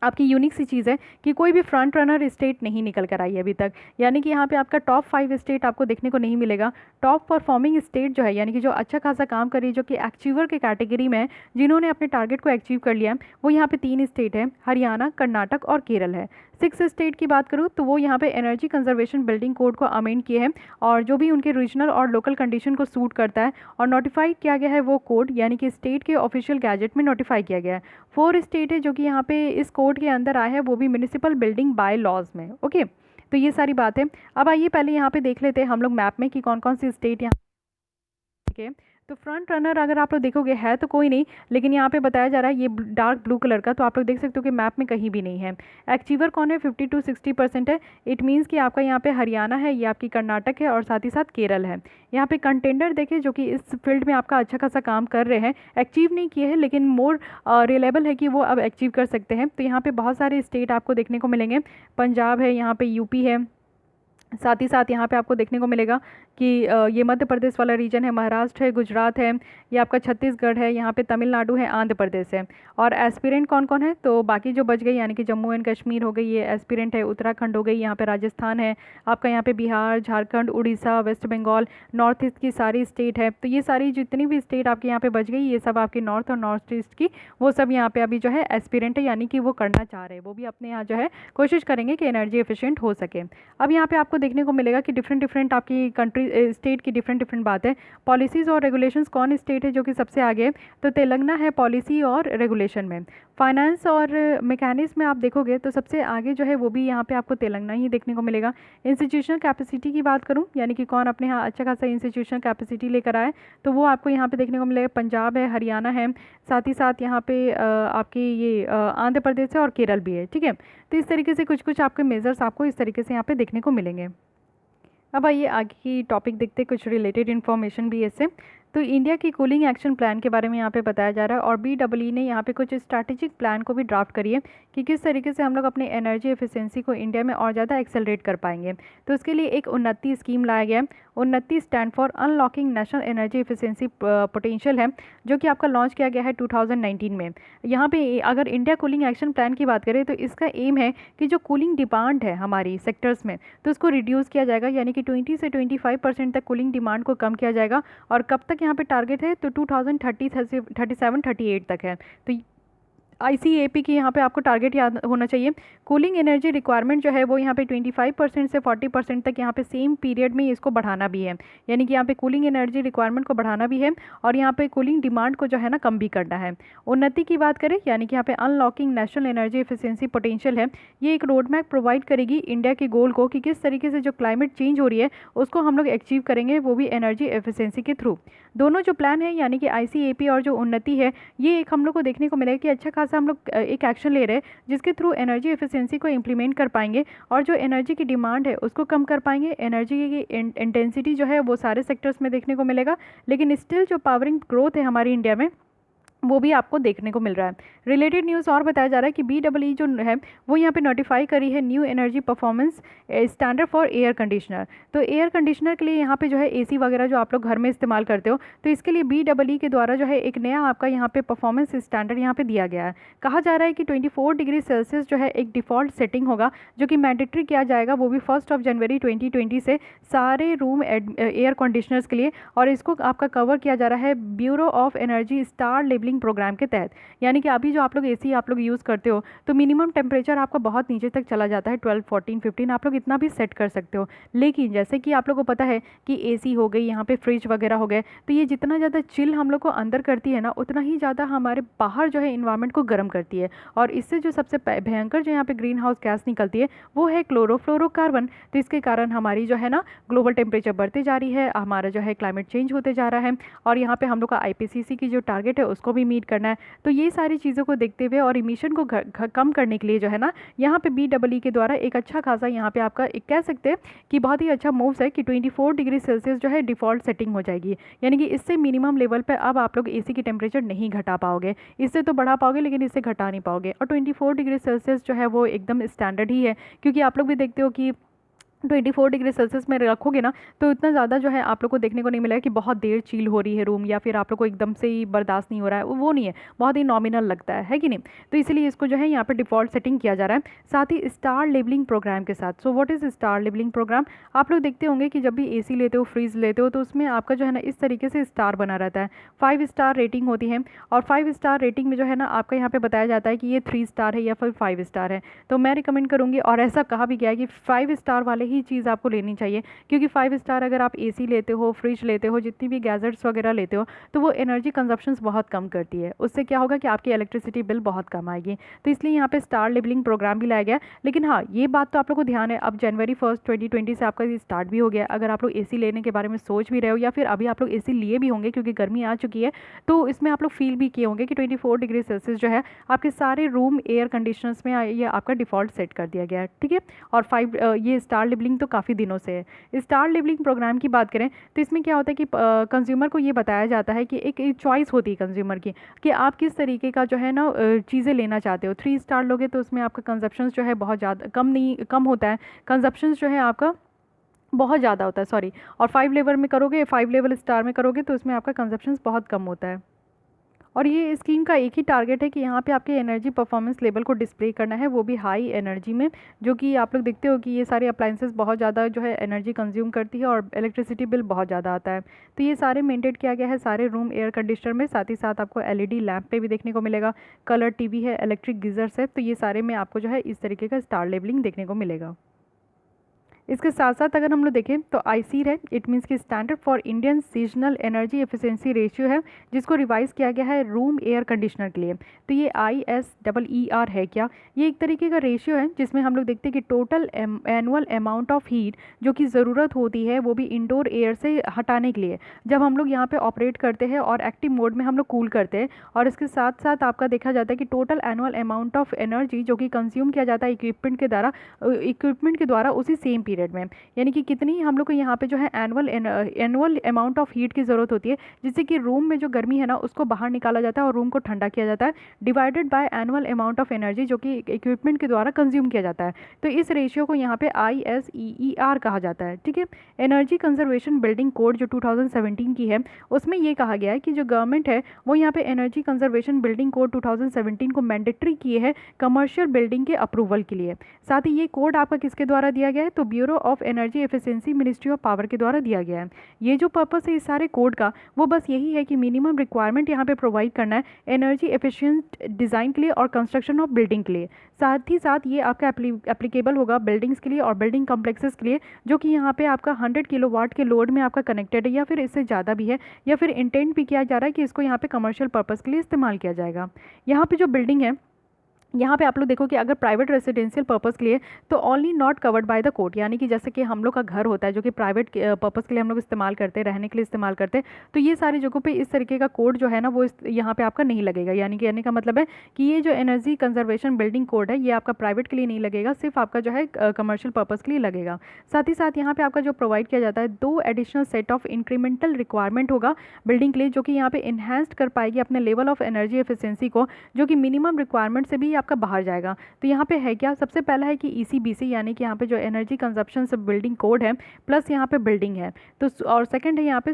आपकी यूनिक सी चीज़ है कि कोई भी फ्रंट रनर स्टेट नहीं निकल कर आई है अभी तक, यानी कि यहाँ पे आपका टॉप 5 स्टेट आपको देखने को नहीं मिलेगा। टॉप परफॉर्मिंग स्टेट जो है यानी कि जो अच्छा खासा काम कर रही है, जो कि अचीवर के कैटेगरी में है, जिन्होंने अपने टारगेट को अचीव कर लिया है, वो यहाँ पे 3 स्टेट है, हरियाणा, कर्नाटक और केरल है। 6 स्टेट की बात करूँ तो वो यहाँ पे एनर्जी कंजर्वेशन बिल्डिंग कोड को अमेंड किए हैं और जो भी उनके रीजनल और लोकल कंडीशन को सूट करता है और नोटिफाइड किया गया है वो कोड, यानी कि स्टेट के ऑफिशियल गैजेट में नोटिफाई किया गया है। 4 स्टेट है जो कि यहाँ पे इस कोड के अंदर आए हैं, वो भी म्यूनिसिपल बिल्डिंग बाय लॉज में। ओके, तो ये सारी बात है। अब आइए पहले यहाँ पे देख लेते हैं हम लोग मैप में कि कौन कौन सी स्टेट यहाँ, ठीक है। तो फ्रंट रनर अगर आप लोग देखोगे है तो कोई नहीं, लेकिन यहाँ पे बताया जा रहा है ये डार्क ब्लू कलर का, तो आप लोग देख सकते हो कि मैप में कहीं भी नहीं है। अचीवर कौन है, 50 to 60% है। इट मीन्स कि आपका यहाँ पे हरियाणा है, ये आपकी कर्नाटक है और साथ ही साथ केरल है। यहाँ पे कंटेंडर देखें जो कि इस फील्ड में आपका अच्छा खासा काम कर रहे हैं, अचीव नहीं किए हैं लेकिन मोर रिलेबल है कि वो अब अचीव कर सकते हैं। तो यहाँ पे बहुत सारे स्टेट आपको देखने को मिलेंगे, पंजाब है, यहाँ पे यूपी है, साथ ही साथ यहाँ पे आपको देखने को मिलेगा कि ये मध्य प्रदेश वाला रीजन है, महाराष्ट्र है, गुजरात है, ये आपका छत्तीसगढ़ है, यहाँ पे तमिलनाडु है, आंध्र प्रदेश है। और एस्पिरेंट कौन कौन है, तो बाकी जो बच गई यानी कि जम्मू एंड कश्मीर हो गई, ये एस्पिरेंट है, उत्तराखंड हो गई, यहाँ पे राजस्थान है, आपका यहाँ पे Bihar, Jharkhand, Orissa, west Bengal, north east की सारी स्टेट है। तो ये सारी जितनी भी स्टेट आपके यहाँ पे बच गई, ये सब आपकी नॉर्थ और नॉर्थ ईस्ट की, वो सब यहाँ पे अभी जो है एस्पिरेंट है, यानी कि वो करना चाह रहे हैं, वो भी अपने यहाँ जो है कोशिश करेंगे कि एनर्जी एफिशिएंट हो सके। अब यहाँ पे आपको देखने को मिलेगा कि डिफरेंट आपकी कंट्री स्टेट की डिफरेंट बात है। पॉलिसीज़ और रेगुलेशंस कौन स्टेट है जो कि सबसे आगे है, तो तेलंगाना है पॉलिसी और रेगुलेशन में। फाइनेंस और मैकेनिज्म में आप देखोगे तो सबसे आगे जो है वो भी यहाँ पे आपको तेलंगाना ही देखने को मिलेगा। इंस्टीट्यूशनल कैपेसिटी की बात करूँ, यानी कि कौन अपने यहाँ अच्छा खासा इंस्टीट्यूशनल कैपेसिटी लेकर आए, तो वो आपको यहाँ पे देखने को मिलेगा, पंजाब है, हरियाणा है, साथ ही साथ यहाँ पे आपकी ये आंध्र प्रदेश है और केरल भी है, ठीक है। तो इस तरीके से कुछ आपके मेजर्स आपको इस तरीके से यहाँ पे देखने को मिलेंगे। अब आइए आगे की टॉपिक देखते, कुछ रिलेटेड इन्फॉर्मेशन भी इससे। तो इंडिया की कूलिंग एक्शन प्लान के बारे में यहाँ पे बताया जा रहा है और BEE ने यहाँ पे कुछ स्ट्रैटेजिक प्लान को भी ड्राफ्ट करी है कि किस तरीके से हम लोग अपने एनर्जी एफिशिएंसी को इंडिया में और ज़्यादा एक्सेलरेट कर पाएंगे। तो इसके लिए एक उन्नति स्कीम लाया गया है। उन्नति stand for unlocking national energy efficiency potential है, जो कि आपका लॉन्च किया गया है 2019 में। यहाँ पे अगर इंडिया कूलिंग एक्शन प्लान की बात करें तो इसका एम है कि जो कूलिंग डिमांड है हमारी सेक्टर्स में, तो उसको रिड्यूस किया जाएगा, यानी कि 20 से 25% तक कूलिंग डिमांड को कम किया जाएगा। और कब तक यहाँ पे टारगेट है, तो 2030, 37, 38 तक है। तो ICAP की यहाँ पे आपको टारगेट याद होना चाहिए। कूलिंग एनर्जी रिक्वायरमेंट जो है वो यहाँ पे 25% से 40% तक यहाँ पे सेम पीरियड में इसको बढ़ाना भी है, यानी कि यहाँ पे कूलिंग एनर्जी रिक्वायरमेंट को बढ़ाना भी है और यहाँ पे कूलिंग डिमांड को जो है ना कम भी करना है। उन्नति की बात करें, यानी कि यहाँ पे unlocking national energy efficiency potential है, ये एक रोड मैप प्रोवाइड करेगी इंडिया के गोल को कि किस तरीके से जो क्लाइमेट चेंज हो रही है उसको हम लोग अचीव करेंगे, वो भी एनर्जी एफिशिएंसी के थ्रू। दोनों जो प्लान है यानी कि ICAP और जो उन्नति है, ये एक हम लोग को देखने को मिलेगा कि अच्छा खासा हम लोग एक एक्शन ले रहे हैं जिसके थ्रू एनर्जी एफिशिएंसी को इम्प्लीमेंट कर पाएंगे और जो एनर्जी की डिमांड है उसको कम कर पाएंगे। एनर्जी की इंटेंसिटी जो है वो सारे सेक्टर्स में देखने को मिलेगा, लेकिन स्टिल जो पावरिंग ग्रोथ है हमारी इंडिया में वो भी आपको देखने को मिल रहा है। रिलेटेड न्यूज़ और बताया जा रहा है कि BEE जो है वो यहाँ पे नोटिफाई करी है new energy performance standard for air conditioner. तो एयर कंडीशनर के लिए यहाँ पे जो है AC वगैरह जो आप लोग घर में इस्तेमाल करते हो, तो इसके लिए BEE के द्वारा जो है एक नया आपका यहाँ पे परफॉर्मेंस स्टैंडर्ड यहाँ पे दिया गया है। कहा जा रहा है कि 24 डिग्री सेल्सियस जो है एक डिफ़ॉल्ट सेटिंग होगा जो कि मैंडेटरी किया जाएगा, वो भी 1 जनवरी 2020 से सारे रूम एयर कंडीशनर्स के लिए। और इसको आपका कवर किया जा रहा है bureau of energy star labelling levelling programme के तहत। यानी कि अभी जो आप लोग एसी आप लोग यूज़ करते हो तो मिनिमम टेम्परेचर आपका बहुत नीचे तक चला जाता है, 12, 14, 15 आप लोग इतना भी सेट कर सकते हो। लेकिन जैसे कि आप लोग को पता है कि एसी हो गई, यहाँ पे फ्रिज वगैरह हो गए, तो ये जितना ज़्यादा चिल हम लोग को अंदर करती है ना, उतना ही ज़्यादा हमारे बाहर जो है इन्वायरमेंट को गर्म करती है। और इससे जो सबसे भयंकर जो यहाँ पे ग्रीन हाउस गैस निकलती है वो है क्लोरोफ्लोरोकार्बन। तो इसके कारण हमारी जो है ना ग्लोबल टेम्परेचर बढ़ते जा रही है, हमारा जो है क्लाइमेट चेंज होते जा रहा है, और यहाँ पे हम लोग का आईपीसीसी की जो टारगेट है उसको भी मीट करना है। तो ये सारी चीज़ों को देखते हुए और इमिशन को कम करने के लिए जो है ना यहाँ पे BEE के द्वारा एक अच्छा खासा यहाँ पे आपका एक कह सकते हैं कि बहुत ही अच्छा मूव्स है कि 24 डिग्री सेल्सियस जो है डिफ़ॉल्ट सेटिंग हो जाएगी। यानी कि इससे मिनिमम लेवल पे अब आप लोग एसी की टेम्परेचर नहीं घटा पाओगे, इससे तो बढ़ा पाओगे लेकिन इससे घटा नहीं पाओगे। और 24 डिग्री सेल्सियस जो है वो एकदम स्टैंडर्ड ही है, क्योंकि आप लोग भी देखते हो कि 24 डिग्री सेल्सियस में रखोगे ना तो इतना ज़्यादा जो है आप लोग को देखने को नहीं मिलेगा कि बहुत देर चील हो रही है रूम, या फिर आप लोग को एकदम से ही बर्दाश्त नहीं हो रहा है, वो नहीं है, बहुत ही नॉमिनल लगता है कि नहीं। तो इसीलिए इसको जो है यहाँ पे डिफ़ॉल्ट सेटिंग किया जा रहा है, साथ ही स्टार लेबलिंग प्रोग्राम के साथ। So what is star labelling programme? आप लोग देखते होंगे कि जब भी एसी लेते हो, फ्रिज लेते हो, तो उसमें आपका जो है ना इस तरीके से स्टार बना रहता है, 5 स्टार रेटिंग होती है। और 5 स्टार रेटिंग में जो है ना आपका यहाँ पे बताया जाता है कि ये 3 स्टार है या फिर 5 स्टार है। तो मैं रिकमेंड करूँगी, और ऐसा कहा भी गया है कि 5 स्टार वाले ही चीज़ आपको लेनी चाहिए, क्योंकि 5 स्टार अगर आप एसी लेते हो, फ्रिज लेते हो, जितनी भी गैजेट्स वगैरह लेते हो, तो वो एनर्जी कंजप्शंस बहुत कम करती है। उससे क्या होगा कि आपकी इलेक्ट्रिसिटी बिल बहुत कम आएगी। तो इसलिए यहाँ पे स्टार लेबलिंग प्रोग्राम भी लाया गया। लेकिन हाँ, ये बात तो आप लोग को ध्यान है, अब जनवरी 1 2020 से आपका ये स्टार्ट भी हो गया। अगर आप लोग एसी लेने के बारे में सोच भी रहे हो, या फिर अभी आप लोग एसी लिए भी होंगे क्योंकि गर्मी आ चुकी है, तो इसमें आप लोग फील भी किए होंगे कि 24 डिग्री सेल्सियस जो है आपके सारे रूम एयर कंडीशनर्स में ये आपका डिफ़ॉल्ट सेट कर दिया गया है, ठीक है। और 5 ये स्टार लेबलिंग तो काफ़ी दिनों से है। स्टार लेबलिंग प्रोग्राम की बात करें तो इसमें क्या होता है कि कंज्यूमर को ये बताया जाता है कि एक चॉइस होती है कंज्यूमर की कि आप किस तरीके का जो है ना चीज़ें लेना चाहते हो। 3 स्टार लोगे तो उसमें आपका कंजप्शंस जो है बहुत ज़्यादा कम होता है, कंजप्शंस जो है आपका बहुत ज़्यादा होता है, सॉरी। और 5 लेवल में करोगे, 5 लेवल स्टार में करोगे तो उसमें आपका कंजप्शंस बहुत कम होता है। और ये स्कीम का एक ही टारगेट है कि यहाँ पे आपके एनर्जी परफॉर्मेंस लेवल को डिस्प्ले करना है, वो भी हाई एनर्जी में, जो कि आप लोग देखते हो कि ये सारे अप्लाइंसेस बहुत ज़्यादा जो है एनर्जी कंज्यूम करती है और इलेक्ट्रिसिटी बिल बहुत ज़्यादा आता है। तो ये सारे मेंटेन किया गया है सारे रूम एयर कंडीशनर में। साथ ही साथ आपको LED लैंप पे भी देखने को मिलेगा, कलर TV है, इलेक्ट्रिक गीजर्स है, तो ये सारे में आपको जो है इस तरीके का स्टार लेबलिंग देखने को मिलेगा। इसके साथ साथ अगर हम लोग देखें तो ICER है, इट मीन्स कि standard for Indian seasonal energy efficiency ratio है, जिसको रिवाइज किया गया है रूम एयर कंडीशनर के लिए। तो ये ISEER है क्या? ये एक तरीके का रेशियो है जिसमें हम लोग देखते हैं कि total annual amount of heat जो कि ज़रूरत होती है वो भी इंडोर एयर से हटाने के लिए, जब हम लोग यहाँ पे ऑपरेट करते हैं और एक्टिव मोड में हम लोग कूल करते हैं। और इसके साथ साथ आपका देखा जाता है कि total annual amount of energy जो कि कंज्यूम किया जाता है इक्विपमेंट के द्वारा उसी सेम पीरियड में, यानी कि कितनी हम लोग को यहाँ पे जो है एनुअल अमाउंट ऑफ हीट की ज़रूरत होती है, जिससे कि रूम में जो गर्मी है ना उसको बाहर निकाला जाता है और रूम को ठंडा किया जाता है, divided by annual amount of energy जो कि इक्विपमेंट के द्वारा कंज्यूम किया जाता है। तो इस रेशियो को यहाँ पे ISEER कहा जाता है, ठीक है। एनर्जी कंजर्वेशन बिल्डिंग कोड जो 2017 की है, उसमें ये कहा गया है कि जो गवर्नमेंट है वो यहाँ पे एनर्जी कंजर्वेशन बिल्डिंग कोड 2017 को मैंडेटरी किए हैं कमर्शियल बिल्डिंग के अप्रूवल के लिए। साथ ही ये कोड आपका किसके द्वारा दिया गया है? तो bureau of energy efficiency ministry of power के द्वारा दिया गया है। ये जो पर्पस है इस सारे कोड का वो बस यही है कि मिनिमम रिक्वायरमेंट यहाँ पे प्रोवाइड करना है एनर्जी एफिशिएंट डिज़ाइन के लिए और कंस्ट्रक्शन ऑफ बिल्डिंग के लिए। साथ ही साथ ये आपका एप्लीकेबल होगा बिल्डिंग्स के लिए और बिल्डिंग कॉम्प्लेक्सेस के लिए जो कि यहाँ पे आपका 100 किलोवाट के लोड में आपका कनेक्टेड है, या फिर इससे ज़्यादा भी है, या फिर इंटेंट भी किया जा रहा है कि इसको यहाँ पे कमर्शियल पर्पज़ के लिए इस्तेमाल किया जाएगा। यहाँ पे जो बिल्डिंग है यहाँ पे आप लोग देखो कि अगर प्राइवेट रेजिडेंशियल पर्पज़ के लिए तो only not covered by the code, यानी कि जैसे कि हम लोग का घर होता है जो कि प्राइवेट पर्पज़ के लिए हम लोग इस्तेमाल करते हैं, रहने के लिए इस्तेमाल करते हैं, तो ये सारी जगहों पे इस तरीके का कोड जो है ना वो यहाँ पे आपका नहीं लगेगा। यानी कि कहने का मतलब है कि ये जो एनर्जी कंजर्वेशन बिल्डिंग कोड है ये आपका प्राइवेट के लिए नहीं लगेगा, सिर्फ आपका जो है कमर्शियल पर्पज़ के लिए लगेगा। साथ ही साथ यहाँ पर आपका जो प्रोवाइड किया जाता है 2 additional set of incremental requirement होगा बिल्डिंग के लिए, जो कि यहाँ पे इन्हेंस्ड कर पाएगी अपने लेवल ऑफ एनर्जी एफिशिएंसी को, जो कि मिनिमम रिक्वायरमेंट से भी आपका बाहर जाएगा। तो यहाँ पे है क्या, सबसे पहला है कि ECBC यानी कि यहाँ पे जो एनर्जी कंजप्शन बिल्डिंग कोड है प्लस यहाँ पे बिल्डिंग है। तो और सेकंड है यहाँ पे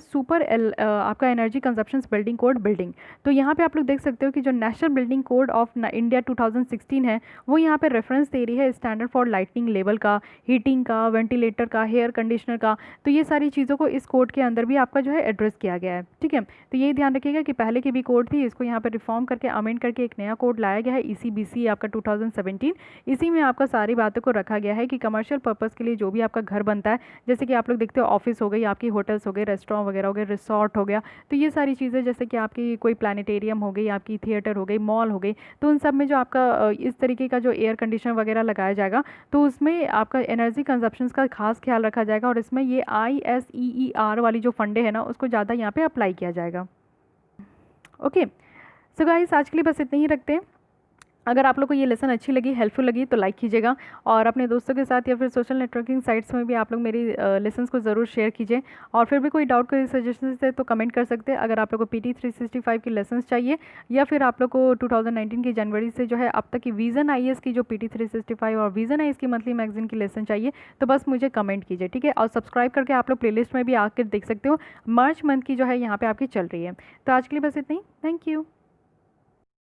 आपका energy consumption building code building. तो यहाँ पे आप लोग देख सकते हो कि जो national building code of India 2016 है वो यहाँ पे रेफरेंस दे रही है स्टैंडर्ड फॉर लाइटनिंग लेवल का, हीटिंग का, वेंटिलेटर का, हेयर कंडीशनर का। तो ये सारी चीज़ों को इस कोड के अंदर भी आपका जो है एड्रेस किया गया है। ठीक है, तो यही ध्यान रखिएगा कि पहले की भी कोड थी, इसको यहाँ पे रिफॉर्म करके अमेंड करके एक नया कोड लाया गया है ECBC आपका 2017। इसी में आपका सारी बातों को रखा गया है कि कमर्शियल पर्पज़ के लिए जो भी आपका घर बनता है, जैसे कि आप लोग देखते हो ऑफिस हो गई, आपकी होटल्स हो गए, रेस्टोरेंट वगैरह हो गए, रिसोर्ट हो गया, तो ये सारी चीज़ें जैसे कि आपकी कोई प्लानिटेरियम हो गई, आपकी थिएटर हो गई, मॉल हो गई, तो उन सब में जो आपका इस तरीके का जो एयर कंडीशनर वगैरह लगाया जाएगा तो उसमें आपका एनर्जी कंजप्शन का खास ख्याल रखा जाएगा और इसमें ये ISEER वाली जो फंडे है ना उसको ज़्यादा यहाँ पे अप्लाई किया जाएगा। ओके, सो गाइस आज के लिए बस इतने ही रखते हैं। अगर आप लोग को ये लेसन अच्छी लगी, हेल्पफुल लगी तो लाइक कीजिएगा और अपने दोस्तों के साथ या फिर सोशल नेटवर्किंग साइट्स में भी आप लोग मेरी लेसन्स को ज़रूर शेयर कीजिए। और फिर भी कोई डाउट, कोई सजेशन है तो कमेंट कर सकते हैं। अगर आप लोग को PT 365 की लेसन्स चाहिए या फिर आप लोग को 2019 की जनवरी से जो है अब तक की विज़न IAS की जो PT 365 और विज़न IAS की मंथली मैगजीन की लेसन चाहिए तो बस मुझे कमेंट कीजिए, ठीक है। और सब्सक्राइब करके आप लोग प्लेलिस्ट में भी आकर देख सकते हो, मार्च मंथ की जो है यहाँ पर आपकी चल रही है। तो आज के लिए बस इतना ही, थैंक यू।